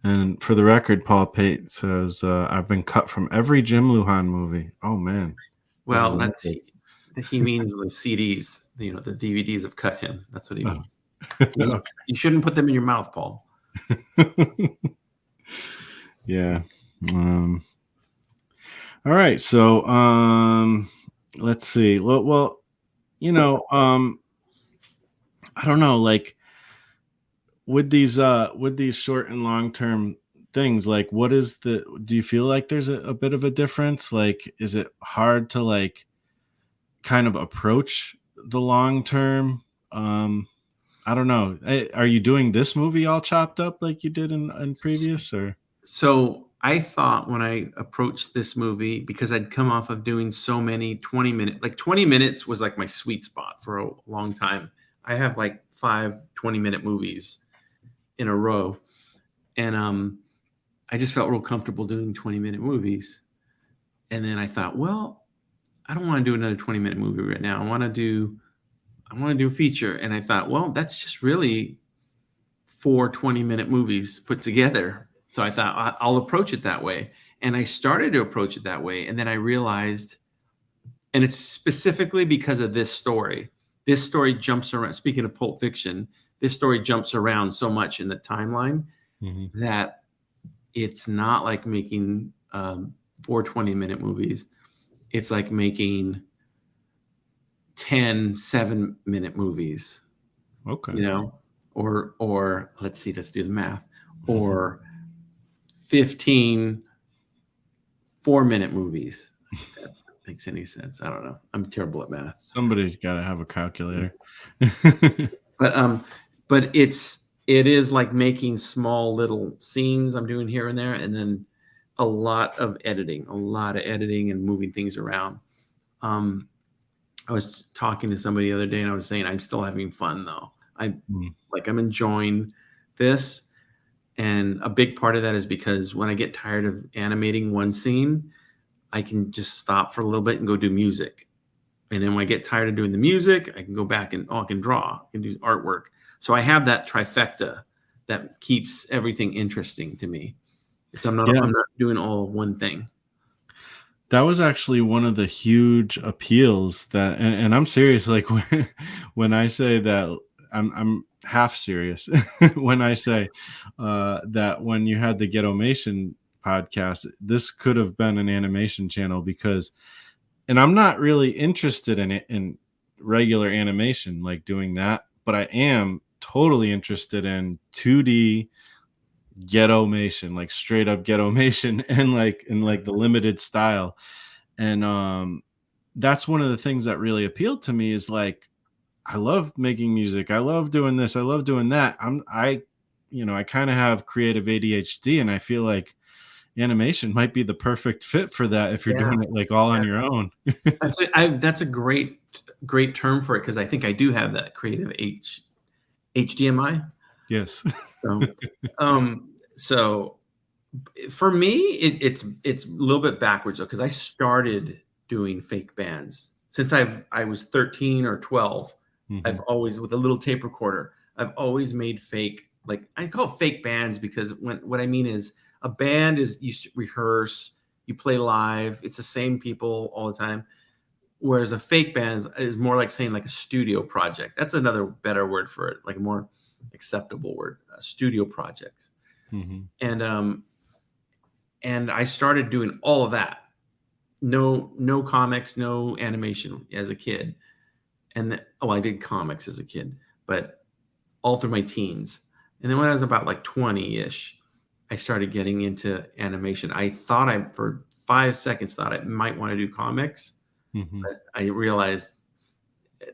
And for the record, Paul Pate says, I've been cut from every Jim Lujan movie. Oh, man. Well, he means the CDs, the DVDs have cut him. That's what he means. Okay. You shouldn't put them in your mouth, Paul. Yeah. All right. So let's see. Well, I don't know, like with these short and long term things, like do you feel like there's a bit of a difference? Like, is it hard to like kind of approach the long term? I don't know. Are you doing this movie all chopped up like you did in previous, or? So I thought when I approached this movie, because I'd come off of doing so many 20 minutes was like my sweet spot for a long time. I have like 5 20-minute movies in a row. And I just felt real comfortable doing 20-minute movies. And then I thought, well, I don't want to do another 20-minute movie right now. I want to do a feature. And I thought, well, that's just really 4 20-minute movies put together. So I thought I'll approach it that way. And I started to approach it that way. And then I realized, and it's specifically because of this story. This story jumps around. Speaking of Pulp Fiction, this story jumps around so much in the timeline that it's not like making 4 20-minute movies. It's like making 10 7-minute movies. Okay. Or let's do the math, or 15 4-minute movies. If that makes any sense. I don't know. I'm terrible at math. Somebody's got to have a calculator. But it is like making small little scenes I'm doing here and there, and then a lot of editing and moving things around. I was talking to somebody the other day and I was saying I'm still having fun though. Mm. I'm enjoying this. And a big part of that is because when I get tired of animating one scene, I can just stop for a little bit and go do music. And then when I get tired of doing the music, I can go back and I can draw, I can do artwork. So I have that trifecta that keeps everything interesting to me. I'm not Yeah, doing all one thing. that was actually one of the huge appeals that, and I'm serious. Like when I say that, I'm half serious when I say that when you had the Ghettomation podcast, this could have been an animation channel because, and I'm not really interested in it in regular animation, like doing that, but I am totally interested in 2D Ghettomation, like straight up Ghettomation, and like in like the limited style. And that's one of the things that really appealed to me is like I love making music, I love doing this, I love doing that. I kind of have creative ADHD, and I feel like animation might be the perfect fit for that if you're Yeah, doing it like all yeah. on your own. That's a great term for it because I think I do have that creative HDMI. Yes. So, so for me, it's a little bit backwards though because I started doing fake bands since I was 13 or 12. I've Hmm. always with a little tape recorder. I've always made fake, like I call it fake bands because what I mean is a band is you rehearse, you play live, it's the same people all the time. Whereas a fake band is more like saying like a studio project. That's another better word for it, like a more acceptable word, a studio project. Hmm. And I started doing all of that. No comics, no animation as a kid. I did comics as a kid, but all through my teens. And then when I was about like 20-ish, I started getting into animation. I thought I for 5 seconds thought I might want to do comics, Hmm. but I realized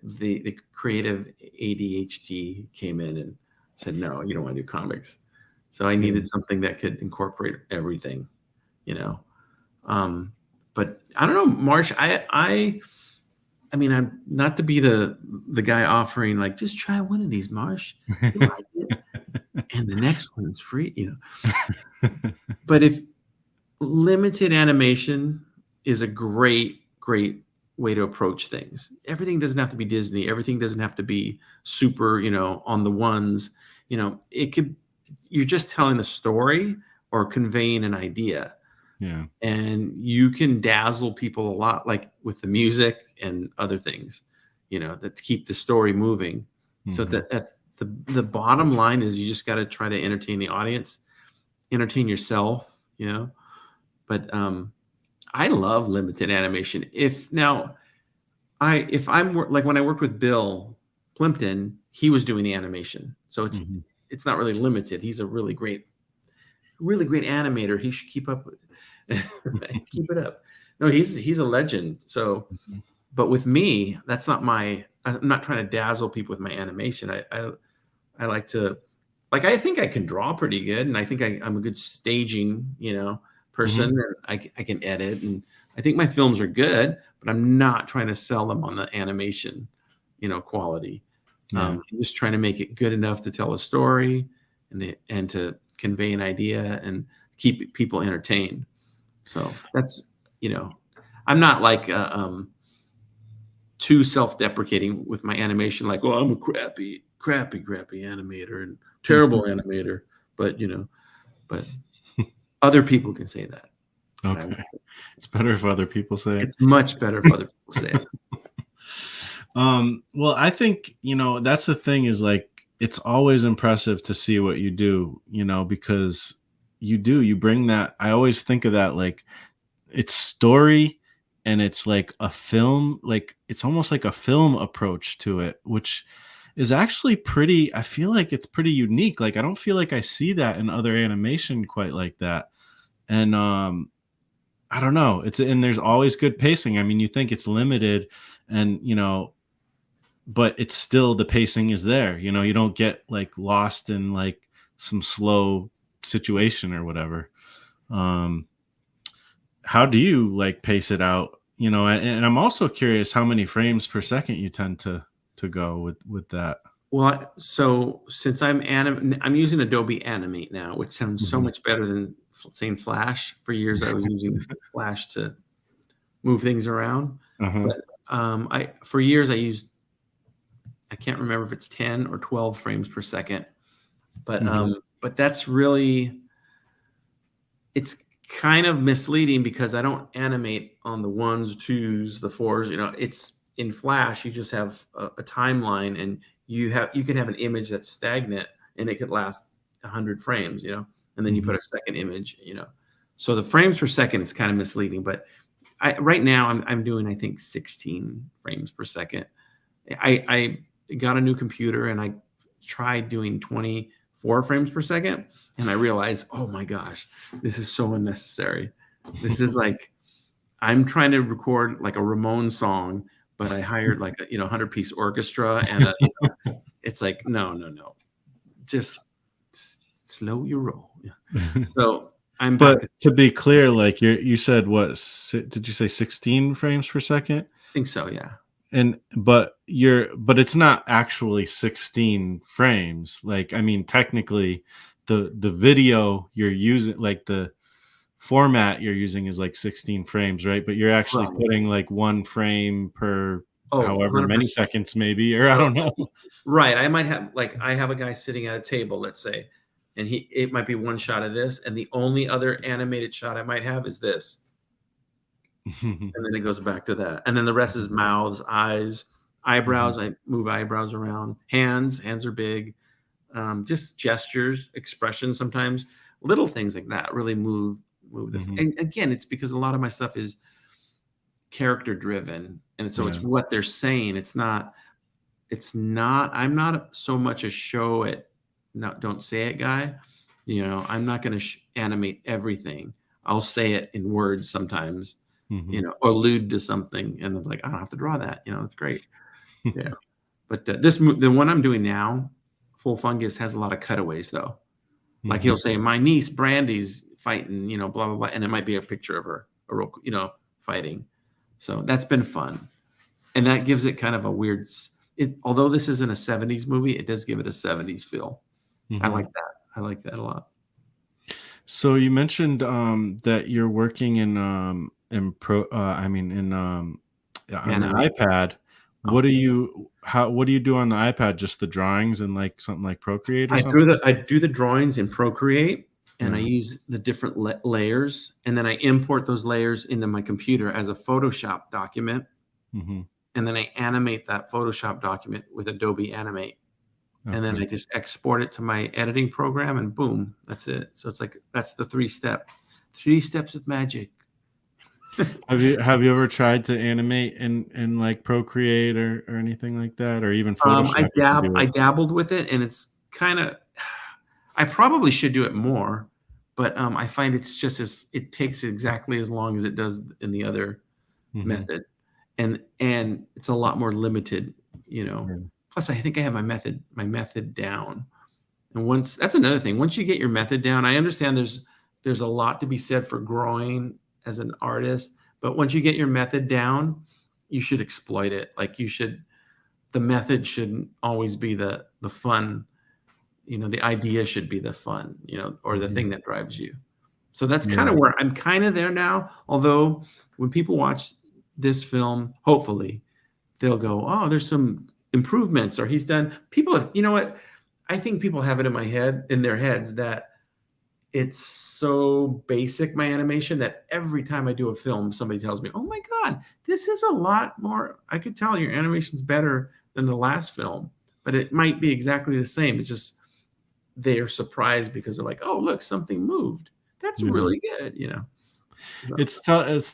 the creative ADHD came in and said, no, you don't want to do comics. So I Yeah. needed something that could incorporate everything, you know. But I don't know, Marsh. I mean, I'm not to be the guy offering like just try one of these, Marsh. You like it, and the next one's free, you know. But if limited animation is a great way to approach things. Everything doesn't have to be Disney. Everything doesn't have to be super, on the ones. It could. You're just telling a story or conveying an idea Yeah. and you can dazzle people a lot like with the music and other things that keep the story moving. So Hmm. the bottom line is you just got to try to entertain the audience, entertain yourself, but I love limited animation. Like when I worked with Bill Plimpton, he was doing the animation, so Hmm. it's not really limited. He's a really great animator. He should keep up with keep it up. No, he's a legend. So, but with me, that's not I'm not trying to dazzle people with my animation. I like to, like, I think I can draw pretty good, and I think I'm a good staging, person. Hmm. And I can edit, and I think my films are good, but I'm not trying to sell them on the animation, quality. Yeah. I'm just trying to make it good enough to tell a story and to convey an idea and keep people entertained. So that's, I'm not like too self-deprecating with my animation, like, oh, I'm a crappy animator and terrible animator. But but other people can say that. But Okay. It's better if other people say it. it's much better if other people say it. Well, I think, that's the thing is like, it's always impressive to see what you do, because you bring that. I always think of that like it's story and it's like a film, like it's almost like a film approach to it, which is actually pretty, I feel like it's pretty unique. Like I don't feel like I see that in other animation quite like that. And I don't know. And there's always good pacing. I mean, you think it's limited and but it's still the pacing is there. You don't get like lost in like some slow situation or whatever. How do you like pace it out you know, and I'm also curious how many frames per second you tend to go with that. Well, so since I'm using Adobe Animate now, which sounds so Mhm. much better than saying Flash. For years, I was using Flash to move things around. Uh-huh. But for years, I can't remember if it's 10 or 12 frames per second. Mhm. But that's really, it's kind of misleading because I don't animate on the ones, twos, the fours. It's in Flash. You just have a timeline, and you can have an image that's stagnant, and it could last 100 frames. And then you put Mhm. a second image. So the frames per second is kind of misleading. But right now I'm doing, I think, 16 frames per second. I got a new computer, and I tried doing 24 frames per second, and I realized, oh my gosh, this is so unnecessary. This is like I'm trying to record like a Ramon song, but I hired like a 100-piece orchestra, and it's like, no, no, no, just slow your roll. Yeah. So I'm back But to, to be clear, like you said, what did you say 16 frames per second? I think so, yeah. And but it's not actually 16 frames. Like, I mean, technically the video you're using, like the format you're using is like 16 frames, right? But you're actually Right. putting like one frame per Oh, however many 100%. seconds maybe, or I So don't know. right, I might have, like, I have a guy sitting at a table, let's say, and it might be one shot of this, and the only other animated shot I might have is this, and then it goes back to that, and then the rest is mouths, eyes, Mhm. eyebrows. I move eyebrows around, hands are big, just gestures, expressions sometimes, little things like that really move Mhm. and again, it's because a lot of my stuff is character driven, and so it's Yeah. what they're saying. I'm not so much a show it, not don't say it guy. I'm not going to animate everything. I'll say it in words sometimes, Mhm. or allude to something, and I'm like, I don't have to draw that. That's great. Yeah. But the one I'm doing now, Full Fungus, has a lot of cutaways though. Like he'll Mhm. say, my niece Brandy's fighting, blah blah blah, and it might be a picture of her, fighting. So that's been fun, and that gives it kind of a weird. Although this isn't a '70s movie, it does give it a '70s feel. I like Mhm. that. I like that a lot. So you mentioned that you're working in I mean in on the Animate. iPad. Oh. What do you do on the iPad? Just the drawings and like something like Procreate or something? I do the drawings in Procreate, and I Yeah. use the different layers, and then I import those layers into my computer as a Photoshop document, Mhm. and then I animate that Photoshop document with Adobe Animate, and then Okay. I just export it to my editing program, and boom, that's it. So it's like that's the three steps of magic. Have you ever tried to animate in like Procreate or anything like that, or even Photoshop you can do I it? dabbled with it, and it's kind of. I probably should do it more, but I find it takes exactly as long as it does in the other Mhm. method, and it's a lot more limited. Yeah. Plus, I think I have my method down. And once that's another thing. Once you get your method down, I understand there's a lot to be said for growing as an artist, but once you get your method down, you should exploit it. Like the method shouldn't always be the fun. The idea should be the fun, or the Mhm. thing that drives you. So that's kind of Yeah. where I'm kind of there now. Although when people watch this film, hopefully they'll go, "Oh, there's some improvements," or he's done. People have, you know what? I think people have it in their heads that it's so basic, my animation, that every time I do a film, somebody tells me, "Oh my God, this is a lot more. I could tell your animation's better than the last film, but it might be exactly the same." It's just they're surprised because they're like, "Oh, look, something moved. That's Yeah. really good." So, It's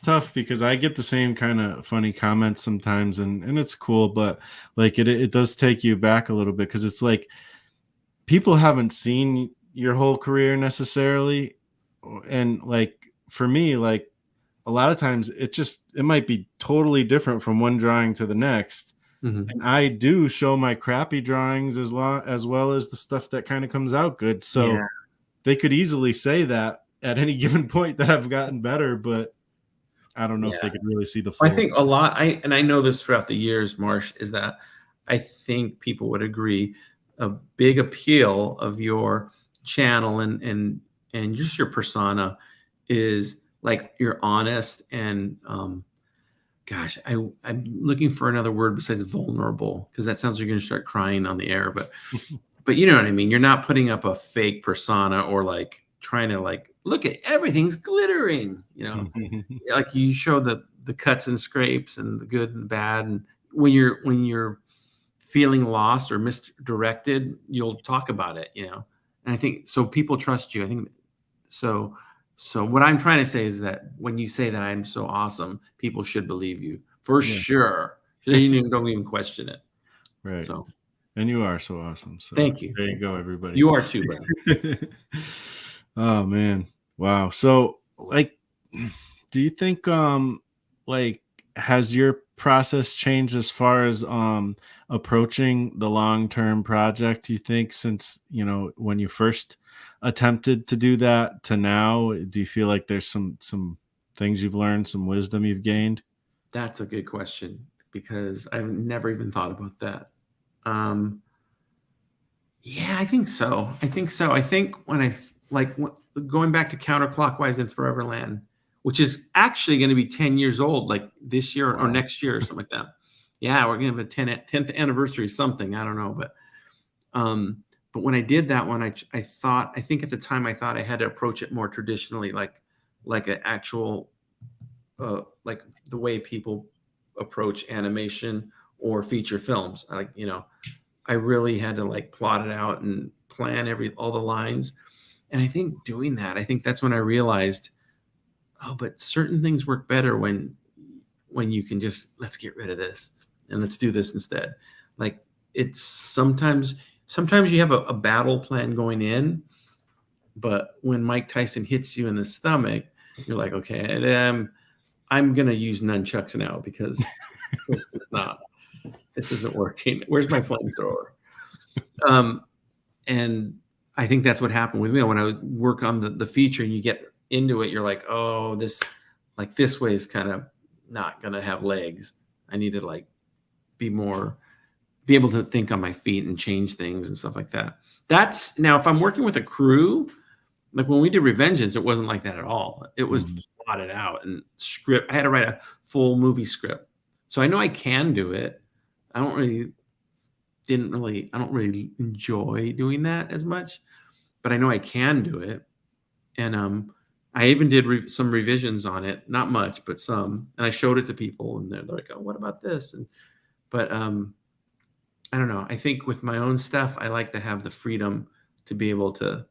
tough because I get the same kind of funny comments sometimes, and it's cool, but like it does take you back a little bit because it's like people haven't seen your whole career necessarily, and like for me, like a lot of times it might be totally different from one drawing to the next, mhm. and I do show my crappy drawings as well as the stuff that kind of comes out good. So Yeah. they could easily say that at any given point that I've gotten better, but I don't know if Yeah. they could really see the I full. think a lot, I know this throughout the years, Marsh, is that I think people would agree a big appeal of your channel and just your persona is like you're honest and gosh, I'm looking for another word besides vulnerable because that sounds like you're gonna start crying on the air, but you know what I mean. You're not putting up a fake persona or like trying to like look at everything's glittering, you know. Like you show the cuts and scrapes and the good and the bad, and when you're feeling lost or misdirected, you'll talk about it, you know. And I think so people trust you. I think so. So what I'm trying to say is that when you say that I'm so awesome, people should believe you for Yeah. sure. So you don't even question it. Right. So And you are so awesome. So thank you. there you go, everybody. You are too, brother. Oh man. Wow. So like do you think like has your process changed as far as approaching the long-term project, you think, since, when you first attempted to do that to now? Do you feel like there's some things you've learned, some wisdom you've gained? That's a good question because I've never even thought about that. Um, Yeah, I think so. I think so. I think when going back to Counterclockwise in Foreverland, which is actually going to be 10 years old, like this year or Wow. next year or something like that. Yeah, we're going to have a 10th anniversary, something. I don't know. But when I did that one, I think at the time I thought I had to approach it more traditionally, like an actual, like the way people approach animation or feature films. I really had to like plot it out and plan all the lines. And I think doing that, I think that's when I realized, oh, but certain things work better when you can just let's get rid of this and let's do this instead. Like it's sometimes you have a battle plan going in, but when Mike Tyson hits you in the stomach, you're like, okay, I'm gonna use nunchucks now because this isn't working. Where's my flamethrower? And I think that's what happened with me when I would work on the feature and you get into it, you're like, oh, this way is kind of not gonna have legs. I need to like be able to think on my feet and change things and stuff like that. That's now if I'm working with a crew, like when we did Revengeance, it wasn't like that at all. It was plotted out and script. I had to write a full movie script. So I know I can do it. I don't really enjoy doing that as much, but I know I can do it. And I even did some revisions on it, not much, but some, and I showed it to people and they're like, oh, what about this? But I don't know. I think with my own stuff, I like to have the freedom to be able to,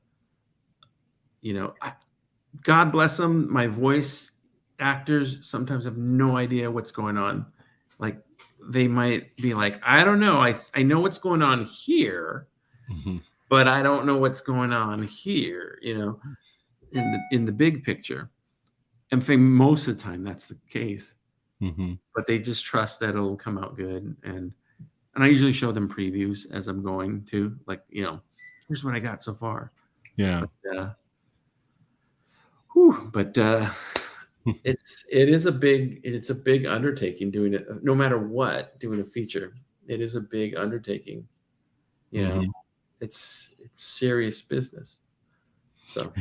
God bless them. My voice actors sometimes have no idea what's going on. Like they might be like, I don't know. I know what's going on here, but I don't know what's going on here, in the big picture. And for most of the time, that's the case. But they just trust that it'll come out good. And I usually show them previews as I'm going to, like, here's what I got so far. Yeah. But it's a big undertaking doing it, no matter what, doing a feature. It is a big undertaking. It's serious business. So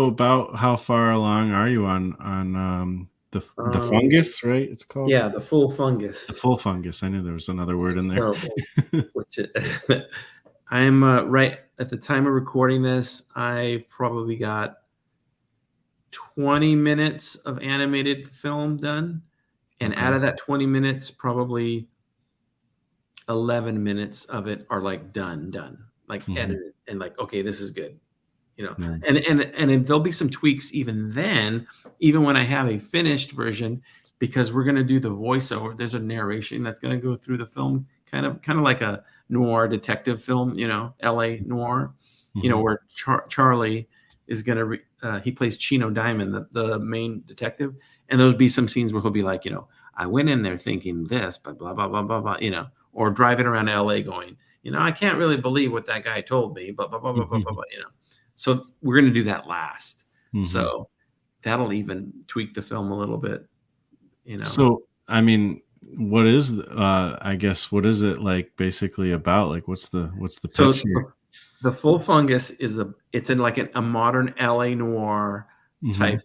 about how far along are you on the fungus, right? It's called? Yeah, the full fungus. The full fungus. I knew there was another word in there. I'm right at the time of recording this, I've probably got 20 minutes of animated film done. And out of that 20 minutes, probably 11 minutes of it are like done, like edited and like, okay, this is good. And there'll be some tweaks even then, even when I have a finished version, because we're going to do the voiceover. There's a narration that's going to go through the film, kind of like a noir detective film, LA noir, where Charlie is going to, he plays Chino Diamond, the main detective. And there'll be some scenes where he'll be like, I went in there thinking this, but blah, blah, blah, blah, blah, or driving around LA going, I can't really believe what that guy told me, but blah, blah, blah, blah, blah, blah, So we're going to do that last. So that'll even tweak the film a little bit, you know. So, I mean, what is I guess what is it like basically about? Like what's the So pitch here? the Full Fungus it's in like a modern LA noir Mhm. type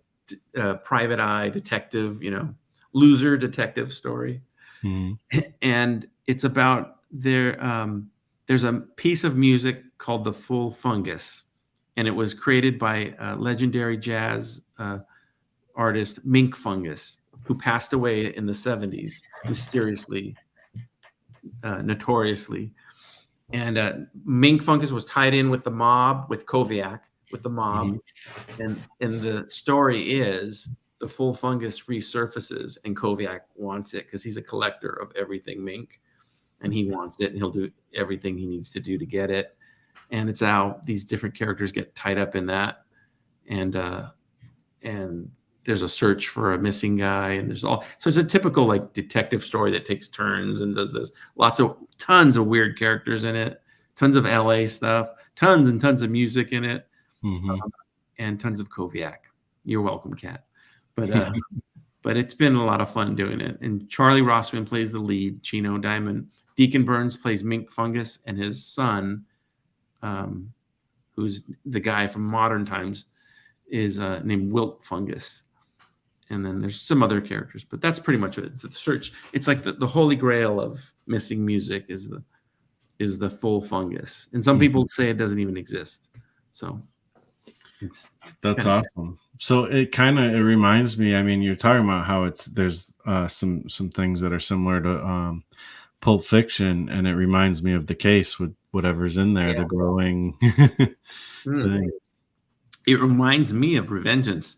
private eye detective, loser detective story. Mhm. And it's about there's a piece of music called the Full Fungus, and it was created by legendary jazz artist Mink Fungus, who passed away in the 70s mysteriously, notoriously. And Mink Fungus was tied in with the mob, with Koviak, with the mob. Mhm. And the story is the Full Fungus resurfaces, and Koviak wants it because he's a collector of everything mink, and he wants it, and he'll do everything he needs to do to get it. And it's how these different characters get tied up in that. And there's a search for a missing guy, and so it's a typical like detective story that takes turns and does this. Tons of weird characters in it, tons of LA stuff, tons and tons of music in it, Mhm. and tons of Koviak. You're welcome, Kat. But it's been a lot of fun doing it. And Charlie Rossman plays the lead, Chino Diamond. Deacon Burns plays Mink Fungus, and his son, who's the guy from Modern Times, is named Wilt Fungus. And then there's some other characters, but that's pretty much it. It's the search. It's like the holy grail of missing music is the Full Fungus, and some Mhm. people say it doesn't even exist. So it's That's kind of awesome. So it reminds me, I mean, you're talking about how there's some things that are similar to Pulp Fiction, and it reminds me of The Case with whatever's in there, the yeah. growing thing. It reminds me of Revengeance,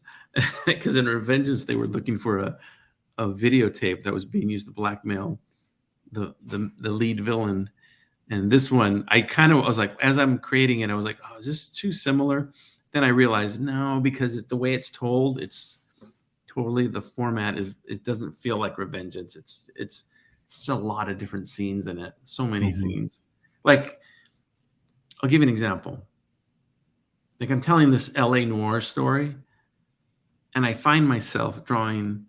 because in Revengeance they were looking for a videotape that was being used to blackmail the lead villain. And this one, I was like, as I'm creating it, I was like, oh, is this too similar? Then I realized no, because the way it's told, it's totally the format it doesn't feel like Revengeance. It's a lot of different scenes in it, so many Mhm. scenes. Like, I'll give you an example. Like, I'm telling this LA noir story, and I find myself drawing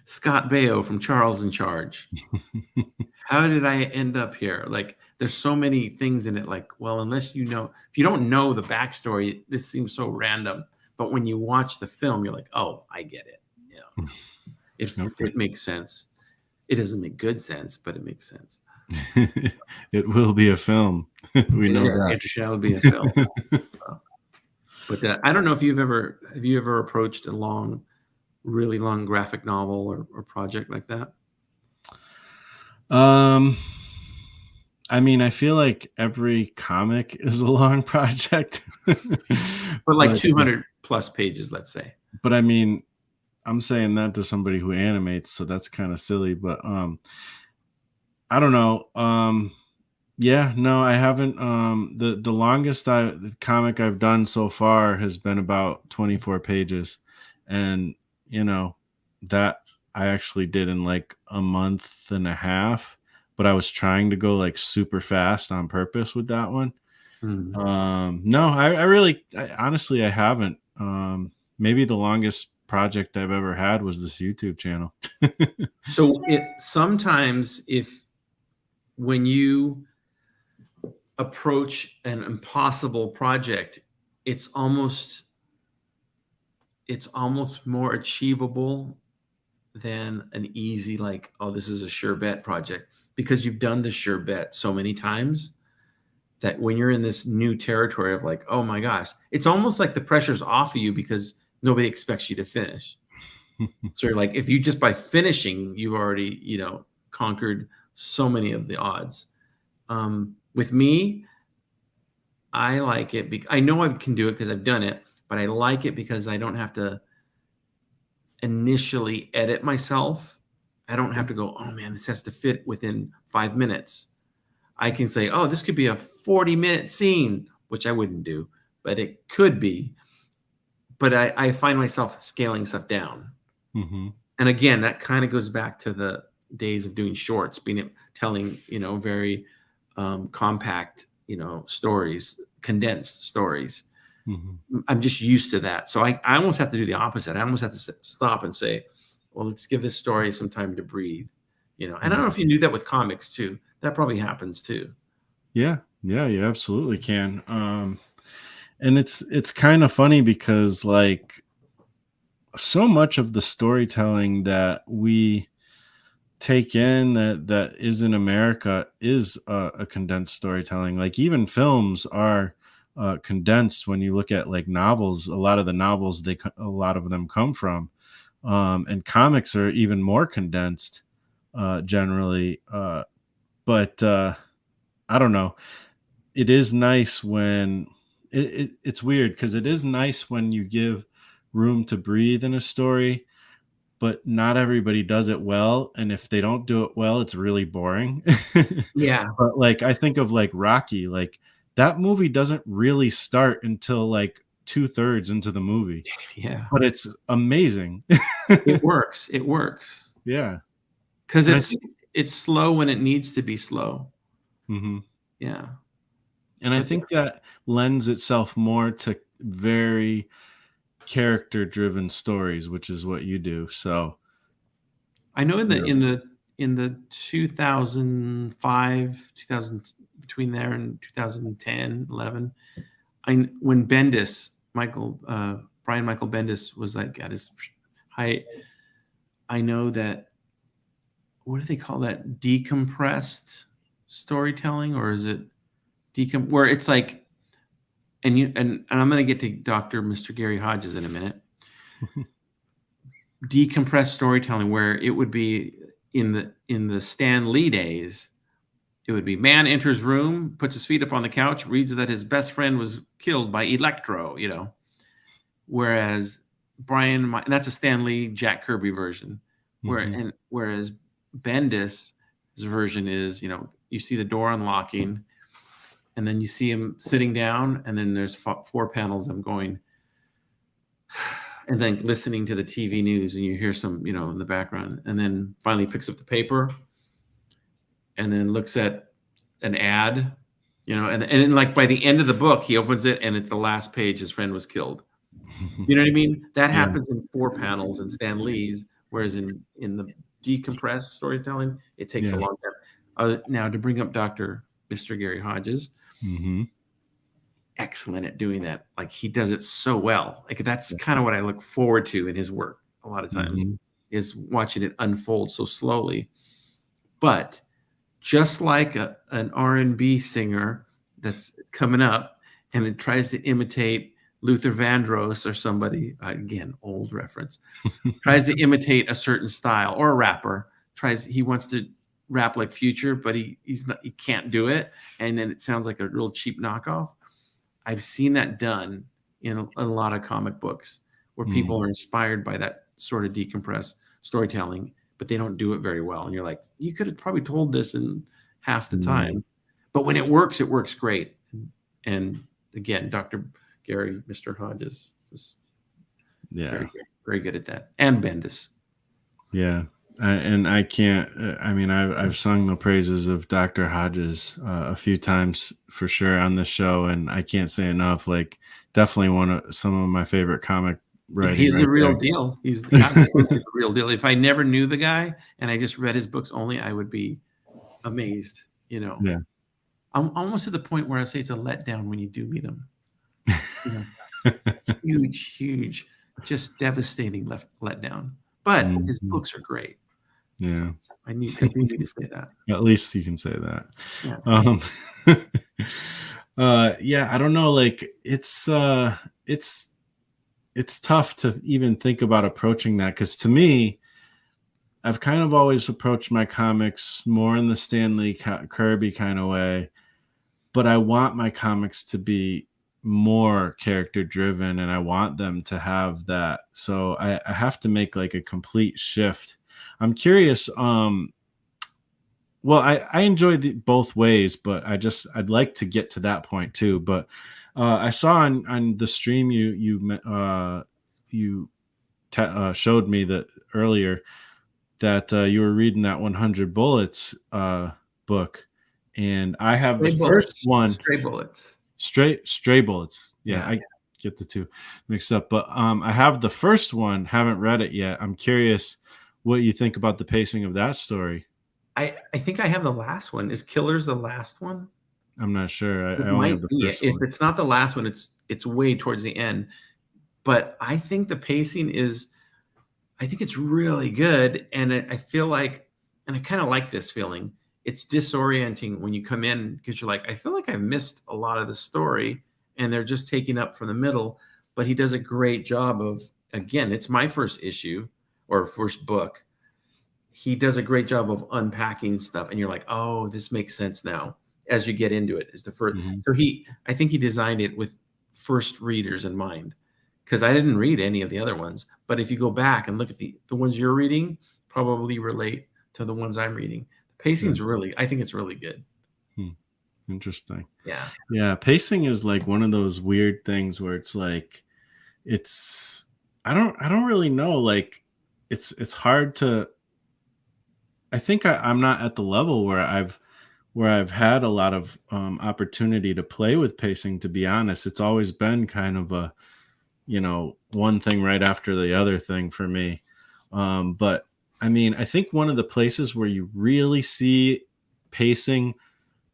Scott Baio from Charles in Charge. How did I end up here? Like, there's so many things in it. Like, well, if you don't know the backstory, this seems so random. But when you watch the film, you're like, oh, I get it. It Okay. it makes sense. It doesn't make good sense, but it makes sense. It will be a film. We know Yeah, that. it shall be a film. But I don't know if have you ever approached a really long graphic novel or project like that? Um, I mean, I feel like every comic is a long project. But like But 200 plus pages, let's say. I mean, I'm saying that to somebody who animates, so that's kinda silly, but, I don't know, yeah, no, I haven't, the longest the comic I've done so far has been about 24 pages, and, you know, that I actually did in, like, a month and a half, but I was trying to go, like, super fast on purpose with that one. Mhm. No, I really honestly, I haven't. Maybe the longest project I've ever had was this YouTube channel. So it sometimes if when you approach an impossible project, it's almost it's almost more achievable than an easy like, oh, this is a sure bet project because you've done the sure bet so many times that when you're in this new territory of like, oh my gosh, it's almost like the pressure's off of you because nobody expects you to finish. So you're like, if you just by finishing, you've already, conquered so many of the odds. With me, I like it. I know I can do it because I've done it, but I like it because I don't have to initially edit myself. I don't have to go, oh man, this has to fit within 5 minutes. I can say, oh, this could be a 40-minute scene, which I wouldn't do, but it could be. But I find myself scaling stuff down. Mhm. And again, that kind of goes back to the days of doing shorts, telling, very compact, stories, condensed stories. I'm just used to that. So I almost have to do the opposite. I almost have to stop and say, well, let's give this story some time to breathe, you know. And I don't know if you knew that with comics too. That probably happens too. Yeah, yeah, you absolutely can. And it's kind of funny because like so much of the storytelling that we take in that is in America is a condensed storytelling. Like even films are condensed. When you look at like novels, a lot of the novels a lot of them come from, and comics are even more condensed generally. But I don't know. It is nice when it's weird because it is nice when you give room to breathe in a story, but not everybody does it well, and if they don't do it well, it's really boring. Yeah. But, like, I think of, like, Rocky, like, that movie doesn't really start until, like, 2/3 into the movie, Yeah. but it's amazing. It works. It works. Yeah, Because and I think it's slow when it needs to be slow. mhm, Yeah. and I But think that lends itself more to very character-driven stories, which is what you do, so, I know in you the know. in the in the 2005, 2000, between there and 2010, 11, when Bendis, Brian Michael Bendis was like at his height, I know that, what do they call that? Decompressed storytelling, or is it where it's like, and I'm going to get to Dr. Mr. Gary Hodges in a minute. Decompressed storytelling, where it would be in the Stan Lee days, it would be man enters room, puts his feet up on the couch, reads that his best friend was killed by Electro, you know. Whereas and that's a Stan Lee, Jack Kirby version. Mhm, Whereas Bendis' version is, you know, you see the door unlocking, and then you see him sitting down, and then there's 4 panels of him going, and then listening to the TV news, and you hear some, you know, in the background, and then finally picks up the paper, and then looks at an ad, you know, and then like by the end of the book, he opens it, and it's the last page. His friend was killed. You know what I mean? That yeah, happens in 4 panels in Stan Lee's, whereas in the decompressed storytelling, it takes a yeah, long time. Now to bring up Dr. Mr. Gary Hodges, mhm, excellent at doing that. Like he does it so well. Like that's kind of what I look forward to in his work a lot of times, mhm, is watching it unfold so slowly. But just like an R&B singer that's coming up and it tries to imitate Luther Vandross or somebody, again, old reference, tries to imitate a certain style, or a rapper he wants to rap like Future, but he can't do it, and then it sounds like a real cheap knockoff. I've seen that done in a lot of comic books where mm, people are inspired by that sort of decompressed storytelling, but they don't do it very well. And you're like, you could have probably told this in half the mm, time. But when it works great. And again, Dr. Gary, Mr. Hodges, is yeah. very good at that. And Bendis. Yeah, and I can't. I mean, I've sung the praises of Dr. Hodges a few times for sure on this show, and I can't say enough. Like, definitely one of some of my favorite comic Yeah, writing he's the right real there. deal. He's absolutely the real deal. If I never knew the guy and I just read his books only, I would be amazed. You know, Yeah. I'm almost to the point where I say it's a letdown when you do meet him. You know, huge, just devastating letdown. But his Mhm. books are great. So Yeah. I do need to say that. At least you can say that. Yeah. Um, yeah, I don't know. Like, it's it's tough to even think about approaching that because to me, I've kind of always approached my comics more in the Stanley Kirby kind of way, but I want my comics to be more character driven and I want them to have that. So I have to make like a complete shift. I'm curious. Well, I enjoy both ways, but I'd like to get to that point too. But I saw on the stream you showed me that earlier that you were reading that 100 Bullets book, and I have the Stray first bullets. one, Stray bullets. Stray Bullets. Yeah, Yeah. I get the two mixed up. But I have the first one, haven't read it yet. I'm curious what you think about the pacing of that story. I think I have the last one. Is Killers the last one? I'm not sure. I It only have might the be. first If one. it's not the last one, it's way towards the end. But I think the pacing is, I think it's really good, and I feel like, and I kind of like this feeling. It's disorienting when you come in because you're like, I feel like I've missed a lot of the story, and they're just taking up from the middle. But he does a great job of, again, it's my first issue or first book. He does a great job of unpacking stuff, and you're like, oh, this makes sense now as you get into it. Is the first, Mhm. so I think he designed it with first readers in mind, because I didn't read any of the other ones. But if you go back and look at the ones you're reading, probably relate to the ones I'm reading. The pacing's really, I think it's really good. Hmm. Interesting. Yeah. Yeah, pacing is like one of those weird things where it's like it's I don't really know. Like it's hard to. I think I'm not at the level where I've had a lot of opportunity to play with pacing. To be honest, it's always been kind of a, one thing right after the other thing for me. But I mean, I think one of the places where you really see pacing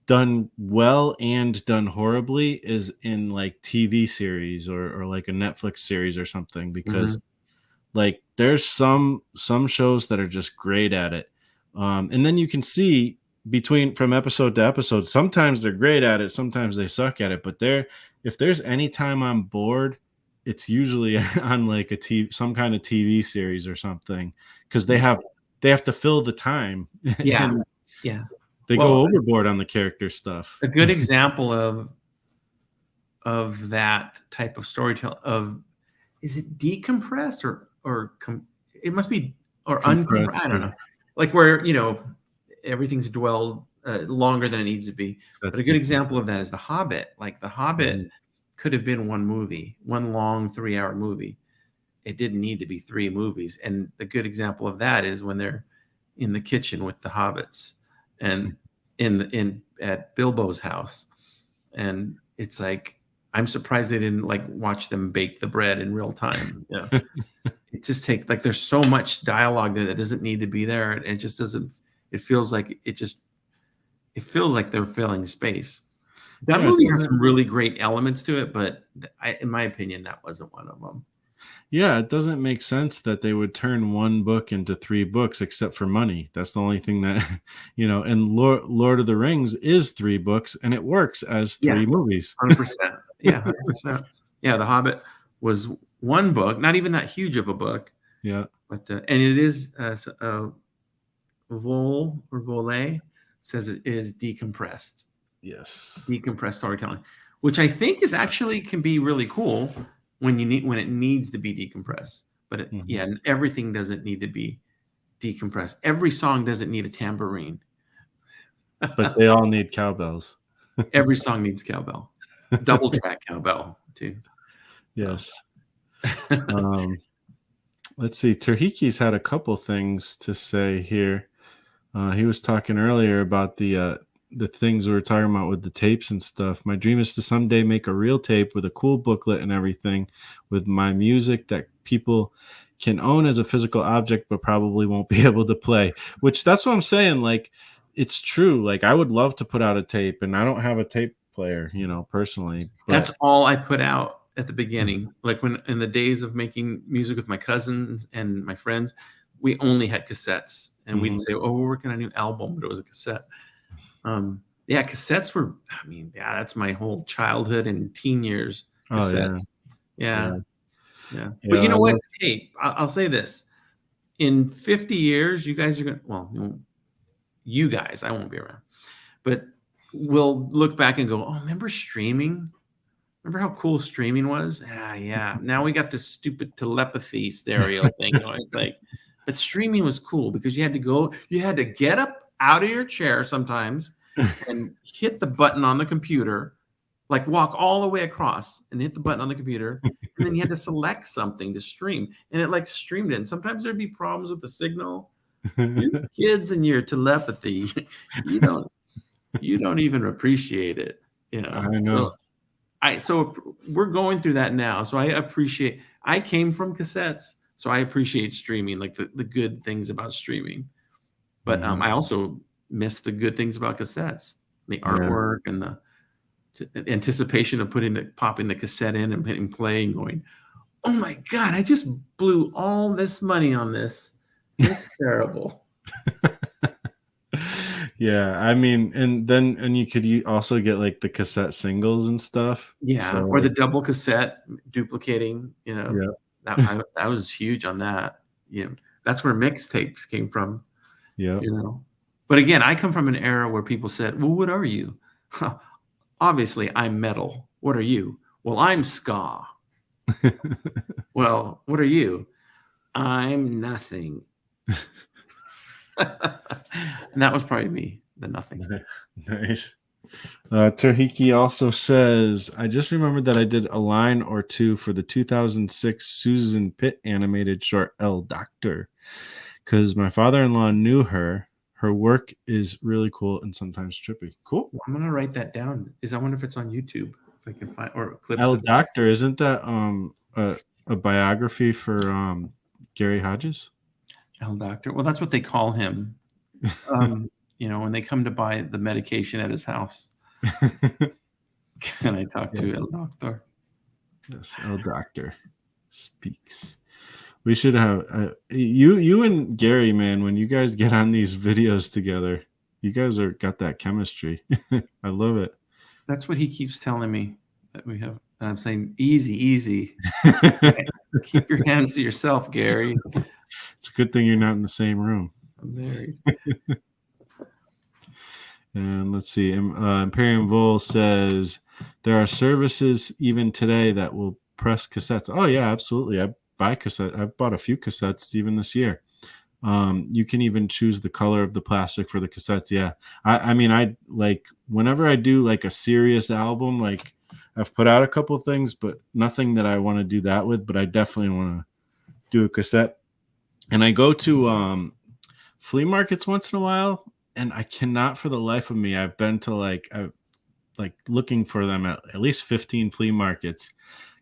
done well and done horribly is in like TV series or like a Netflix series or something, because Mhm. like there's some shows that are just great at it. And then you can see between from episode to episode, sometimes they're great at it, sometimes they suck at it. But if there's any time I'm bored, it's usually on like some kind of TV series or something, because they have to fill the time Yeah. and Yeah. they Well, go overboard on the character stuff. a good example of that type of storytelling, of, is it decompressed it must be, or uncompressed, I Compressed, don't or know, like where everything's dwelled longer than it needs to be. But that's a good deep. example of that is The Hobbit. Like The Hobbit Mhm. could have been one movie, one long 3-hour movie. It didn't need to be 3 movies. And the good example of that is when they're in the kitchen with the hobbits, and in at Bilbo's house, and it's like, I'm surprised they didn't like watch them bake the bread in real time. Yeah, it just takes, like, there's so much dialogue there that doesn't need to be there, and it just doesn't. It feels like it feels like they're filling space. That Yeah, it movie has doesn't. some really great elements to it, but in my opinion, that wasn't one of them. Yeah, it doesn't make sense that they would turn one book into 3 books except for money. That's the only thing that, and Lord of the Rings is 3 books and it works as Yeah, 3 movies. 100%. Yeah, 100%. Yeah, The Hobbit was one book, not even that huge of a book, Yeah. but and it is Vole says it is Yes. decompressed storytelling, which I think is actually can be really cool when it needs to be decompressed. But Mhm. yeah, everything doesn't need to be decompressed. Every song doesn't need a tambourine. But they all need cowbells. Every song needs cowbell, double track cowbell too. So. Yes. Um, let's see. Terhiki's had a couple things to say here. He was talking earlier about the things we were talking about with the tapes and stuff. My dream is to someday make a real tape with a cool booklet and everything, with my music that people can own as a physical object, but probably won't be able to play. Which that's what I'm saying. Like, it's true. Like, I would love to put out a tape, and I don't have a tape player, personally. That's But all I put out at the beginning. Like, when in the days of making music with my cousins and my friends, we only had cassettes, and we'd Mhm. say, "Oh, we're working on a new album," but it was a cassette. Yeah, cassettes were. I mean, yeah, that's my whole childhood and teen years. Oh yeah, Cassettes. Yeah, yeah, yeah. But yeah. you I know what? love. Hey, I'll say this: in 50 years, you guys are gonna. Well, you guys, I won't be around, but we'll look back and go, "Oh, remember streaming? Remember how cool streaming was? Ah, yeah. Now we got this stupid telepathy stereo thing going. It's like, but streaming was cool because you had to get up out of your chair sometimes and hit the button on the computer, like walk all the way across and hit the button on the computer. And then you had to select something to stream. And it like streamed it. And sometimes there'd be problems with the signal. You kids and your telepathy, you don't you don't even appreciate it, I So know. So we're going through that now. So I came from cassettes, so I appreciate streaming, like the good things about streaming. But Mhm. I also miss the good things about cassettes, the Yeah. artwork and the anticipation of popping the cassette in and hitting play and going, oh my God, I just blew all this money on this. It's terrible. Yeah, I mean, and you could also get like the cassette singles and stuff. Yeah, or So the double cassette duplicating, yeah, that was huge on that. That's where mixtapes came from, yeah. But again, I come from an era where people said, "Well, what are you?" Obviously, I'm metal. What are you? Well, I'm ska. Well, what are you? I'm nothing. And that was probably me, the nothing. Nice. Tahiki also says, I just remembered that I did a line or two for the 2006 Susan Pitt animated short El Doctor because my father-in-law knew her. Her work is really cool and sometimes trippy. Cool. Well, I'm gonna write that down. I wonder if it's on YouTube, if I can find or clips El of it. Doctor, isn't that a biography for Gary Hodges? El Doctor. Well, that's what they call him. When they come to buy the medication at his house. Can I talk to El Doctor? Yes, El Doctor speaks. We should have you and Gary, man. When you guys get on these videos together, you guys got that chemistry. I love it. That's what he keeps telling me that we have. And I'm saying, easy. Keep your hands to yourself, Gary. It's a good thing you're not in the same room. I'm married. And let's see. Imperium Vol says there are services even today that will press cassettes. Oh yeah, absolutely. I've bought a few cassettes even this year. You can even choose the color of the plastic for the cassettes. Yeah. I mean, I like whenever I do like a serious album, like I've put out a couple of things, but nothing that I want to do that with, but I definitely want to do a cassette. And I go to flea markets once in a while, and I cannot for the life of me. I've been to like looking for them at least 15 flea markets.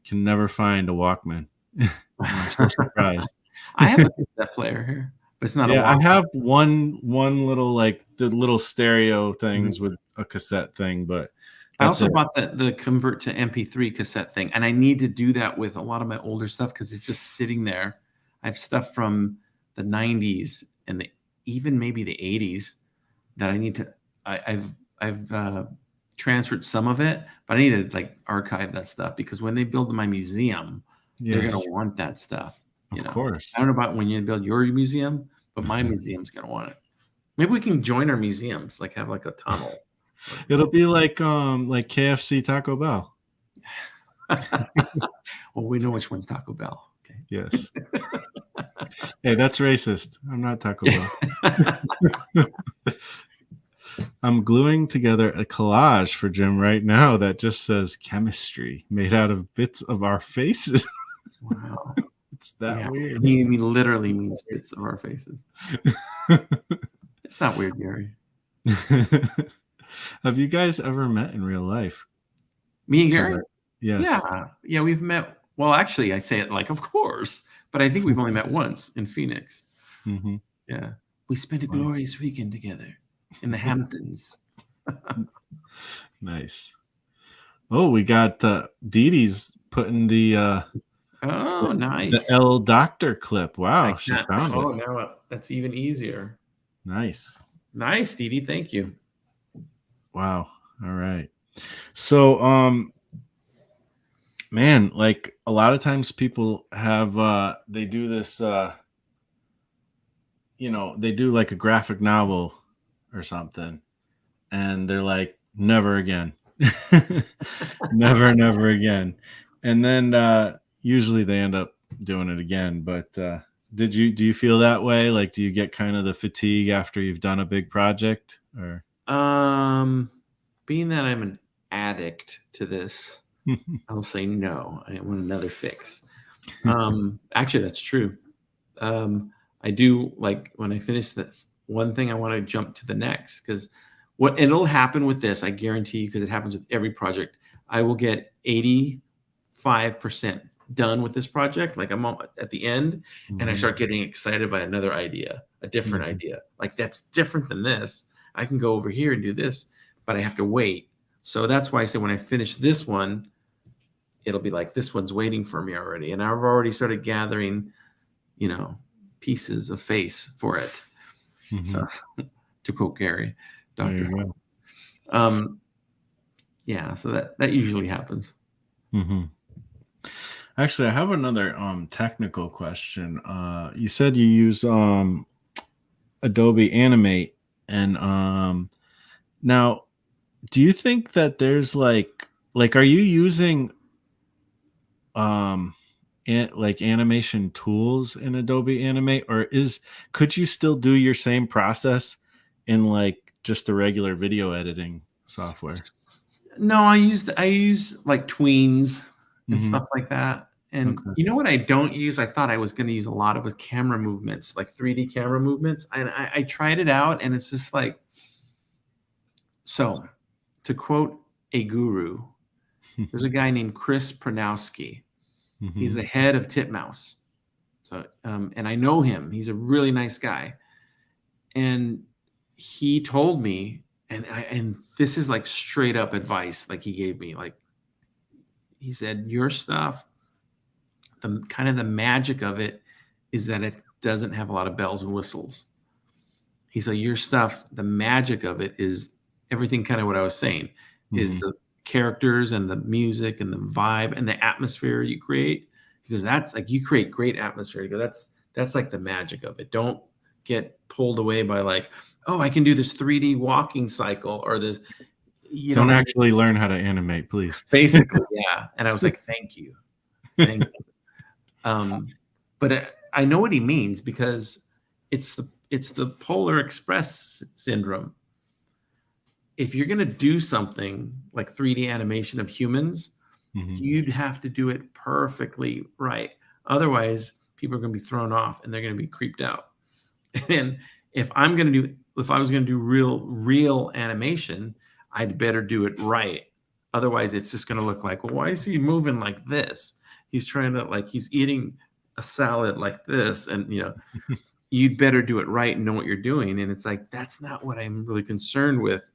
Can never find a Walkman. I'm so surprised. I have a cassette player here, but it's not a Yeah, Walkman. I have one little like the little stereo things with a cassette thing, but I also bought the convert to MP3 cassette thing, and I need to do that with a lot of my older stuff because it's just sitting there. I have stuff from the 90s and even maybe the 80s that I need to. I've transferred some of it, but I need to like archive that stuff because when they build my museum, they're gonna want that stuff. Of course. I don't know about when you build your museum, but my museum's gonna want it. Maybe we can join our museums, like have like a tunnel. It'll be like KFC Taco Bell. Well, we know which one's Taco Bell. Okay. Yes. Hey, that's racist. I'm not Taco Bell. I'm gluing together a collage for Jim right now that just says chemistry made out of bits of our faces. Wow. It's that weird. He literally means bits of our faces. It's not weird, Gary. Have you guys ever met in real life? Me and Gary? Yes. Yeah, we've met. Well, actually, I say it like, of course, but I think we've only met once in Phoenix. Mm-hmm. Yeah. We spent a glorious weekend together in the Hamptons. Nice. Oh, we got Dede's putting the nice. The El Doctor clip. Wow, she found it. Oh, now that's even easier. Nice, Dede. Thank you. Wow. All right. So, man, like a lot of times people have they do this. They do like a graphic novel or something, and they're like, never again, never again, and then usually they end up doing it again. But do you feel that way? Like, do you get kind of the fatigue after you've done a big project, or? Being that I'm an addict to this, I'll say no. I want another fix. Actually, that's true. I do like when I finish this one thing, I want to jump to the next because what it'll happen with this, I guarantee you, because it happens with every project. I will get 85% done with this project. Like I'm at the end, and I start getting excited by another idea, a different idea. Like that's different than this. I can go over here and do this, but I have to wait. So that's why I said when I finish this one, it'll be like this one's waiting for me already, and I've already started gathering, pieces of face for it. So, to quote Gary, Dr. Yeah, so that usually happens. Actually, I have another technical question. You said you use Adobe Animate, and now, do you think that there's like are you using like animation tools in Adobe Animate, or could you still do your same process in like just the regular video editing software? No, I use like tweens and stuff like that. And you know what I don't use? I thought I was going to use a lot of camera movements, like 3D camera movements. And I tried it out, and it's just like, so to quote a guru, there's a guy named Chris Pranowski. He's the head of Titmouse. So, and I know him. He's a really nice guy. And he told me, and this is like straight up advice, like he gave me, like he said, your stuff, the kind of the magic of it is that it doesn't have a lot of bells and whistles. He said, your stuff, the magic of it is everything, kind of what I was saying, is the characters and the music and the vibe and the atmosphere you create, because that's like, you create great atmosphere. You go, that's like the magic of it. Don't get pulled away by like, oh, I can do this 3D walking cycle or this. Don't actually learn how to animate, please. Basically, yeah. And I was like, thank you. But I know what he means, because it's the Polar Express syndrome. If you're going to do something like 3D animation of humans, you'd have to do it perfectly right. Otherwise, people are going to be thrown off and they're going to be creeped out. And if I was going to do real animation, I'd better do it right. Otherwise, it's just going to look like, well, why is he moving like this? He's trying to, like, he's eating a salad like this. And, you'd better do it right and know what you're doing. And it's like, that's not what I'm really concerned with.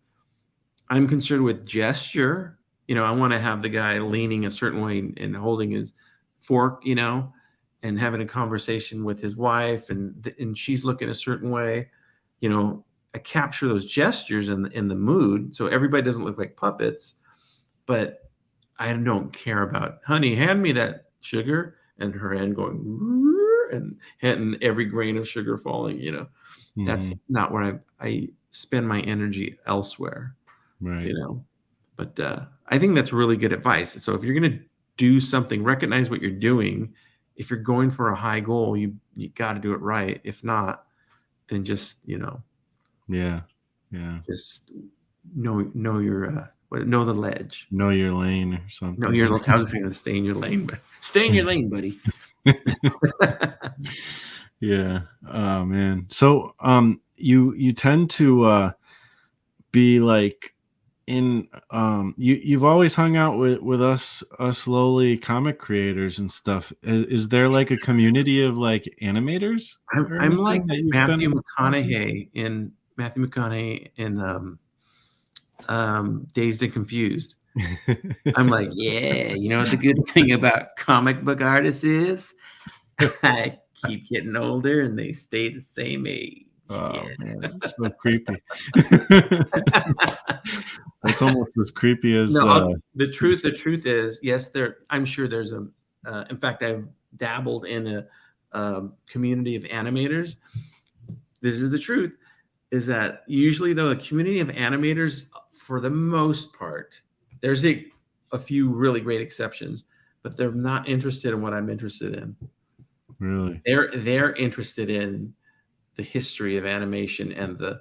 I'm concerned with gesture. I want to have the guy leaning a certain way and holding his fork, and having a conversation with his wife, and she's looking a certain way. I capture those gestures in the mood, so everybody doesn't look like puppets. But I don't care about, honey, hand me that sugar, and her hand going and every grain of sugar falling. That's not where I spend my energy elsewhere. Right. But I think that's really good advice. So if you're going to do something, recognize what you're doing. If you're going for a high goal, you got to do it right. If not, then just, just know your know the ledge. Know your lane or something. I was going to stay in your lane, but stay in your lane, buddy. Yeah. Oh man. So you tend to be like in you've always hung out with us lowly comic creators and stuff. Is there like a community of like animators? I'm like Matthew McConaughey in Dazed and Confused. I'm like, yeah, what the good thing about comic book artists is? I keep getting older and they stay the same age. Oh man, it's so creepy. That's almost as creepy as the truth is, yes, I'm sure there's in fact, I've dabbled in a community of animators. This is the truth, is that usually though, a community of animators, for the most part, there's a few really great exceptions, but they're not interested in what I'm interested in. Really? They're interested in the history of animation and the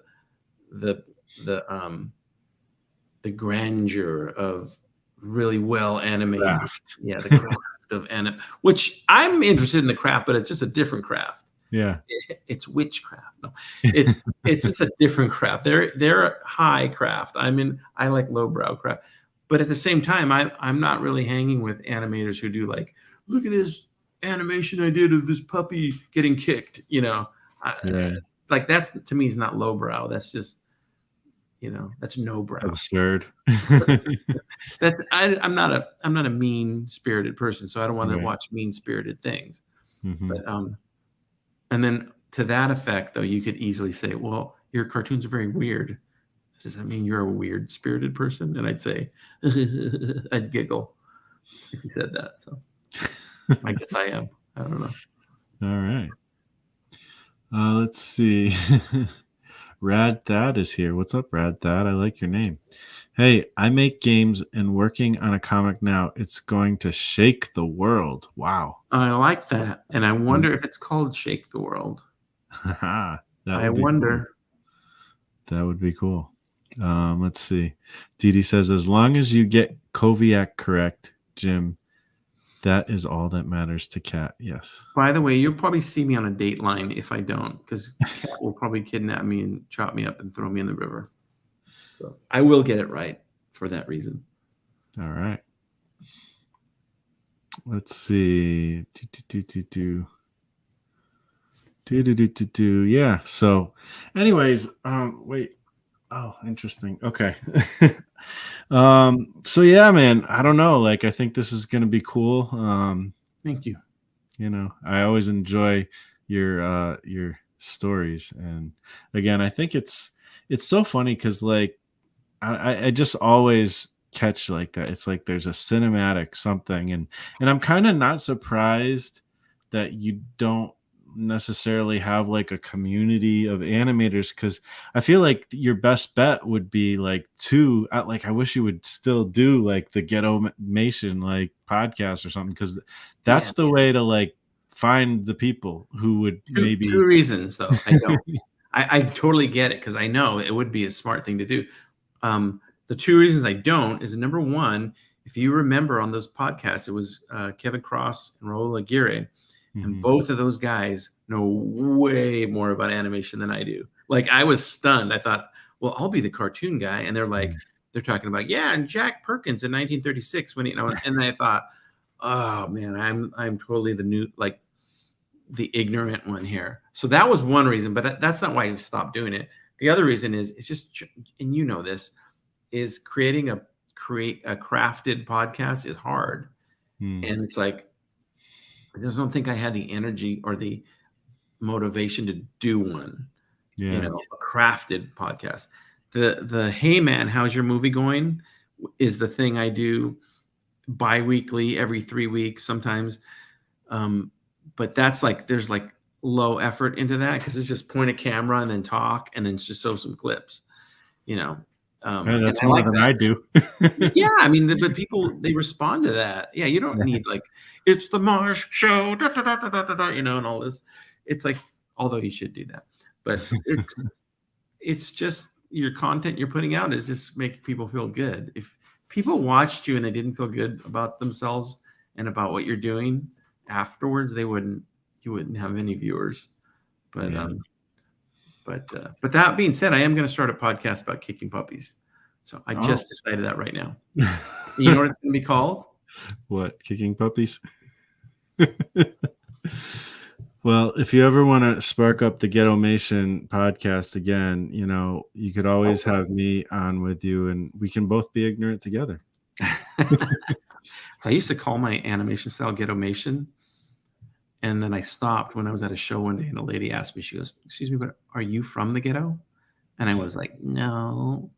grandeur of really well animated. Craft. Yeah, the craft of which I'm interested in the craft, but it's just a different craft. Yeah, it's witchcraft. No, it's just a different craft. They're high craft. I like lowbrow craft. But at the same time, I'm not really hanging with animators who do like, look at this animation I did of this puppy getting kicked. Yeah. Like that's to me is not lowbrow. That's just that's no brow. Absurd. I'm not a mean spirited person, so I don't want to Right. watch mean spirited things. Hmm. But and then to that effect, though, you could easily say, well, your cartoons are very weird. Does that mean you're a weird spirited person? And I'd say, I'd giggle if you said that. So I guess I am. I don't know. All right. Let's see. Rad Thad is here. What's up, Rad Thad? I like your name. Hey, I make games and working on a comic now. It's going to shake the world. Wow. I like that. And I wonder if it's called Shake the World. That I would be wonder. cool. That would be cool. Let's see. Dede says, as long as you get Koviak correct, Jim, that is all that matters to Kat. Yes. By the way, you'll probably see me on a Dateline if I don't, because Kat will probably kidnap me and chop me up and throw me in the river. So I will get it right for that reason. All right. Let's see. Yeah. So, anyways, wait. Oh, interesting. Okay. So yeah, man, I don't know. Like, I think this is gonna be cool. Thank you. I always enjoy your stories, and again, I think it's so funny because like I just always catch like that. It's like there's a cinematic something, and I'm kind of not surprised that you don't necessarily have like a community of animators, because I feel like your best bet would be like I wish you would still do like the Ghetto-mation like podcast or something, because that's the way to like find the people who would maybe two reasons though. I don't. I totally get it, because I know it would be a smart thing to do. The two reasons I don't is, number one, if you remember on those podcasts, it was Kevin Cross and Raul Aguirre, and both of those guys know way more about animation than I do. Like, I was stunned. I thought, well, I'll be the cartoon guy, and they're like, they're talking about, yeah, and Jack Perkins in 1936 when and I thought, oh man, I'm totally the new, like, the ignorant one here. So that was one reason, but that's not why I stopped doing it. The other reason is it's just, and you know this, is create a crafted podcast is hard. And it's like, I just don't think I had the energy or the motivation to do one, a crafted podcast. The Hey Man, how's your movie going is the thing I do bi-weekly, every 3 weeks sometimes. But that's like, there's like low effort into that, because it's just point a camera and then talk and then just show some clips, that's more than I do. Yeah, I mean, but people, they respond to that. Yeah, you don't need like, it's the Marsh show, da, da, da, da, da, da, and all this. It's like, although you should do that, but it's just your content you're putting out is just making people feel good. If people watched you and they didn't feel good about themselves and about what you're doing afterwards, you wouldn't have any viewers. But but that being said, I am going to start a podcast about kicking puppies. So I just decided that right now. You know what it's going to be called? What? Kicking puppies? Well, if you ever want to spark up the Ghetto-mation podcast again, you could always have me on with you, and we can both be ignorant together. So I used to call my animation style Ghetto-mation. And then I stopped when I was at a show one day, and a lady asked me, she goes, excuse me, but are you from the ghetto? And I was like, no.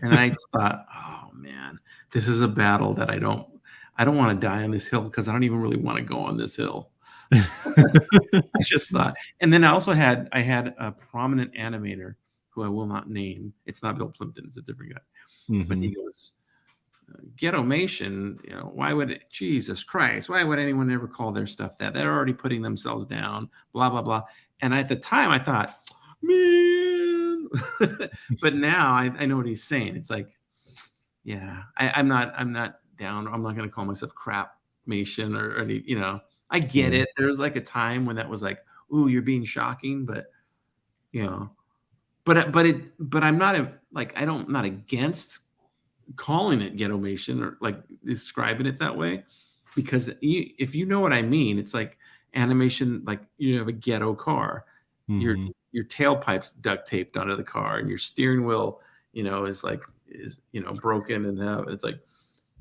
And I just thought, oh man, this is a battle that I don't want to die on this hill, because I don't even really want to go on this hill. I just thought. And then I had a prominent animator who I will not name. It's not Bill Plimpton, it's a different guy. But he goes, Ghetto-mation, Jesus Christ, why would anyone ever call their stuff that? They're already putting themselves down, blah, blah, blah. And at the time I thought, man, but now I know what he's saying. It's like, yeah, I'm not down. I'm not going to call myself crap-mation or any, I get it. There was like a time when that was like, ooh, you're being shocking, but but I'm not I'm not against calling it ghettomation or like describing it that way, because if you know what I mean, it's like animation, like you have a ghetto car, your Mhm. your tailpipe's duct taped onto the car, and your steering wheel, is broken, and it's like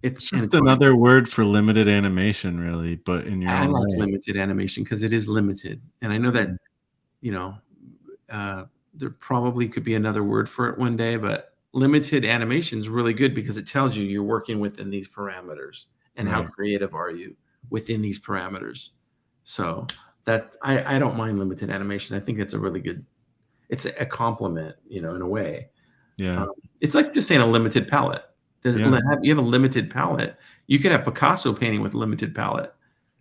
It's and just another word for limited animation, really, but in your I own like way. limited animation because it is limited, and I know Mhm. that you know uh, there probably could be another word for it one day, but limited animation is really good because it tells you you're working within these parameters and how Right. creative are you within these parameters. So that I don't mind limited animation. I think it's a really good, it's a compliment, in a way. Yeah. Um, it's like just saying a limited palette. Yeah. You have a limited palette. You could have Picasso painting with limited palette.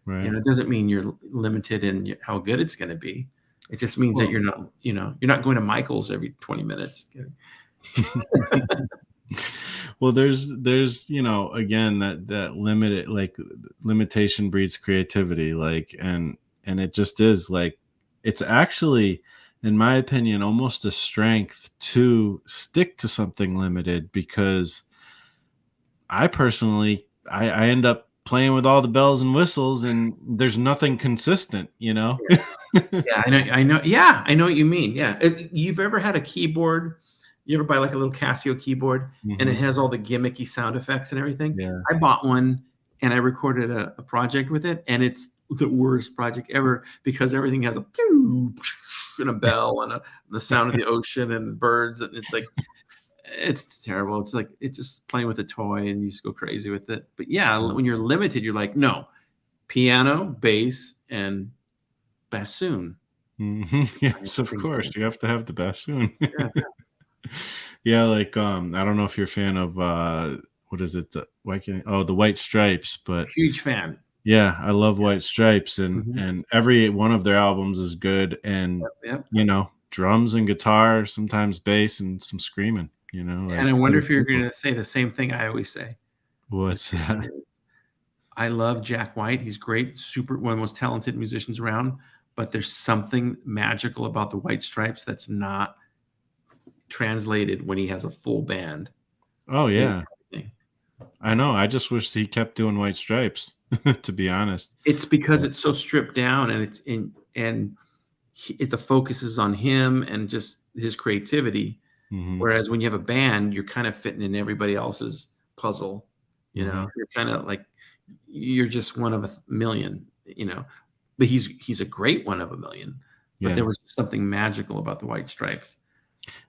Right. It doesn't mean you're limited in how good it's going to be. It just means that Well, you're not going to Michael's every 20 minutes. well, there's again that limited like limitation breeds creativity, like and it just is like it's actually, in my opinion, almost a strength to stick to something limited because I personally I end up playing with all the bells and whistles and there's nothing consistent, you know? Yeah, I know. Yeah, I know what you mean. Yeah, you've ever had a keyboard? You ever buy like a little Casio keyboard and it Mhm. has all the gimmicky sound effects and everything? Yeah. I bought one and I recorded a project with it, and it's the worst project ever because everything has a pew and a bell and the sound of the ocean and birds, and it's like it's terrible. It's like it's just playing with a toy and you just go crazy with it. But yeah, when you're limited, you're like, no, piano, bass, and bassoon. Mhm. Yes, of Something course. good. You have to have the bassoon. Yeah, Yeah, like I don't know if you're a fan of what is it? The White Stripes, but huge fan. yeah, I love White Stripes and Mhm. and every one of their albums is good and Yep. drums and guitar, sometimes bass and some screaming, And like I wonder very if you're simple. gonna say the same thing I always say, What's which that? is I love Jack White. He's great, super one of the most talented musicians around, but there's something magical about the White Stripes that's not translated when he has a full band Oh and yeah. everything. I know. I just wish he kept doing White Stripes, to be honest. It's because But it's so stripped down and it's in and the focus is on him and just his creativity. mhm, Whereas when you have a band, you're kind of fitting in everybody else's puzzle. mhm. You're kind of like you're just one of a million. But he's a great one of a million. But Yeah. there was something magical about the White Stripes.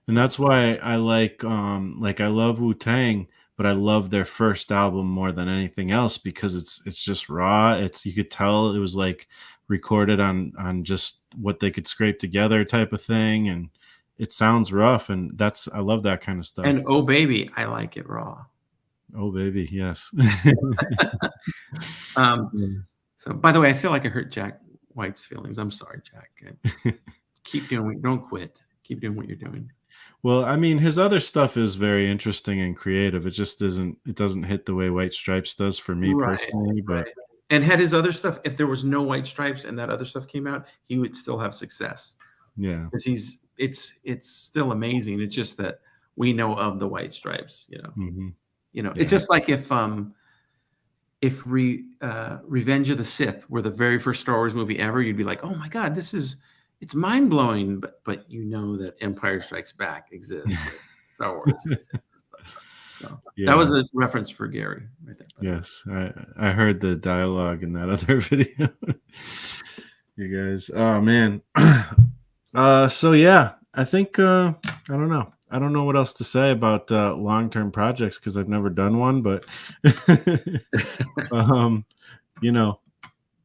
And that's why I like I love Wu-Tang, but I love their first album more than anything else because it's just raw. It's you could tell it was like recorded on just what they could scrape together type of thing, and it sounds rough, and that's I love that kind of stuff. And oh baby, I like it raw. Oh baby, yes. Um, Yeah. so by the way, I feel like I hurt Jack White's feelings. I'm sorry, Jack. Keep doing don't quit. Keep doing what you're doing. Well, I mean, his other stuff is very interesting and creative. It doesn't hit the way White Stripes does for me Right, personally, but right. And had his other stuff, if there was no White Stripes and that other stuff came out, he would still have success yeah. because it's still amazing. It's just that we know of the White Stripes. Mhm. It's Yeah. just like if Revenge of the Sith were the very first Star Wars movie ever, you'd be like, oh my god, it's mind blowing. But you know that Empire Strikes Back exists. Star Wars is just so that Yeah. was a reference for Gary right there. By the way. Yes, I heard the dialogue in that other video. You guys, oh man. So yeah, I think I don't know. I don't know what else to say about long-term projects because I've never done one, but um, you know,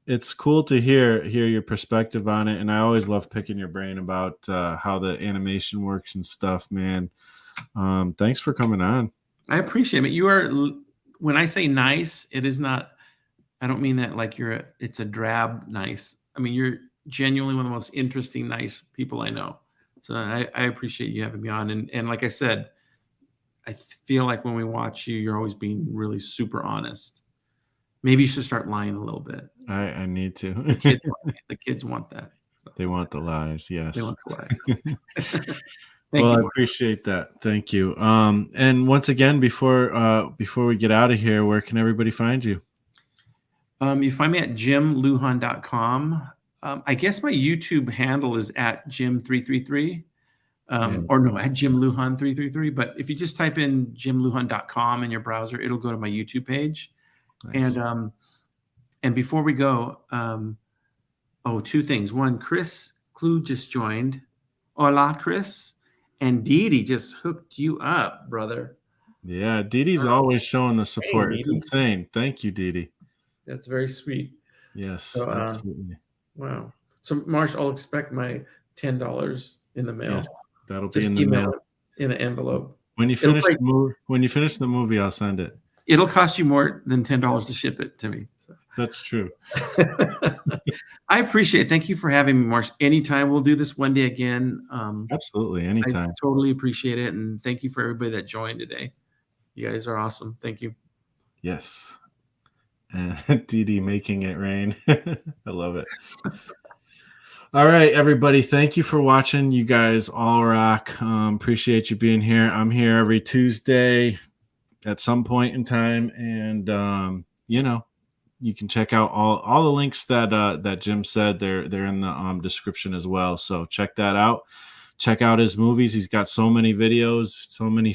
it's cool to hear your perspective on it, and I always love picking your brain about how the animation works and stuff, man. Thanks for coming on. I appreciate it. When I say nice, it is not, I don't mean that like it's a drab nice. I mean, you're genuinely one of the most interesting, nice people I know. So I appreciate you having me on. And like I said, I feel like when we watch you, you're always being really super honest. Maybe you should start lying a little bit. I need The to. kids, the kids want that. So They want the lies, they yes. want to lie. Thank Well, you, I Mark. appreciate that. Thank you. And once again, before we get out of here, where can everybody find you? You find me at jimlujan.com. I guess my YouTube handle is at Jim333. Yeah, Or no, at Jim Lujan 333. But if you just type in jimlujan.com in your browser, it'll go to my YouTube page. nice. And before we go, two things. One, Chris Clue just joined. Hola, Chris. And Dede just hooked you up, brother. Yeah, Dede's always showing the Hey, support. It's Dede. insane. Thank you, Dede. That's very sweet. Yes, So, absolutely. wow. So, Marsh, I'll expect my $10 in the mail. Yes, that'll be in Just the email mail. it in an envelope. When you It'll finish break. the movie, I'll send it. It'll cost you more than $10 to ship it to me. So. That's true. I appreciate it. Thank you for having me, Marsh. Anytime we'll do this one day again. Absolutely, I anytime. totally appreciate it. And thank you for everybody that joined today. You guys are awesome. Thank you. Yes. And Dede making it rain. I love it. All right, everybody. Thank you for watching. You guys all rock. Appreciate you being here. I'm here every Tuesday at some point in time, and you can check out all the links that Jim said. They're in the description as well. So check that out. Check out his movies. He's got so many videos, so many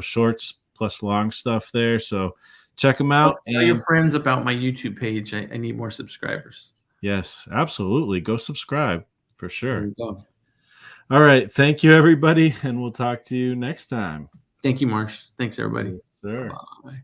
shorts plus long stuff there. So check them out. Tell your friends about my YouTube page. I need more subscribers. Yes, absolutely. Go subscribe for sure. There you go. All right. Thank you, everybody. And we'll talk to you next time. Thank you, Marsh. Thanks, everybody. Yes, sir. Bye.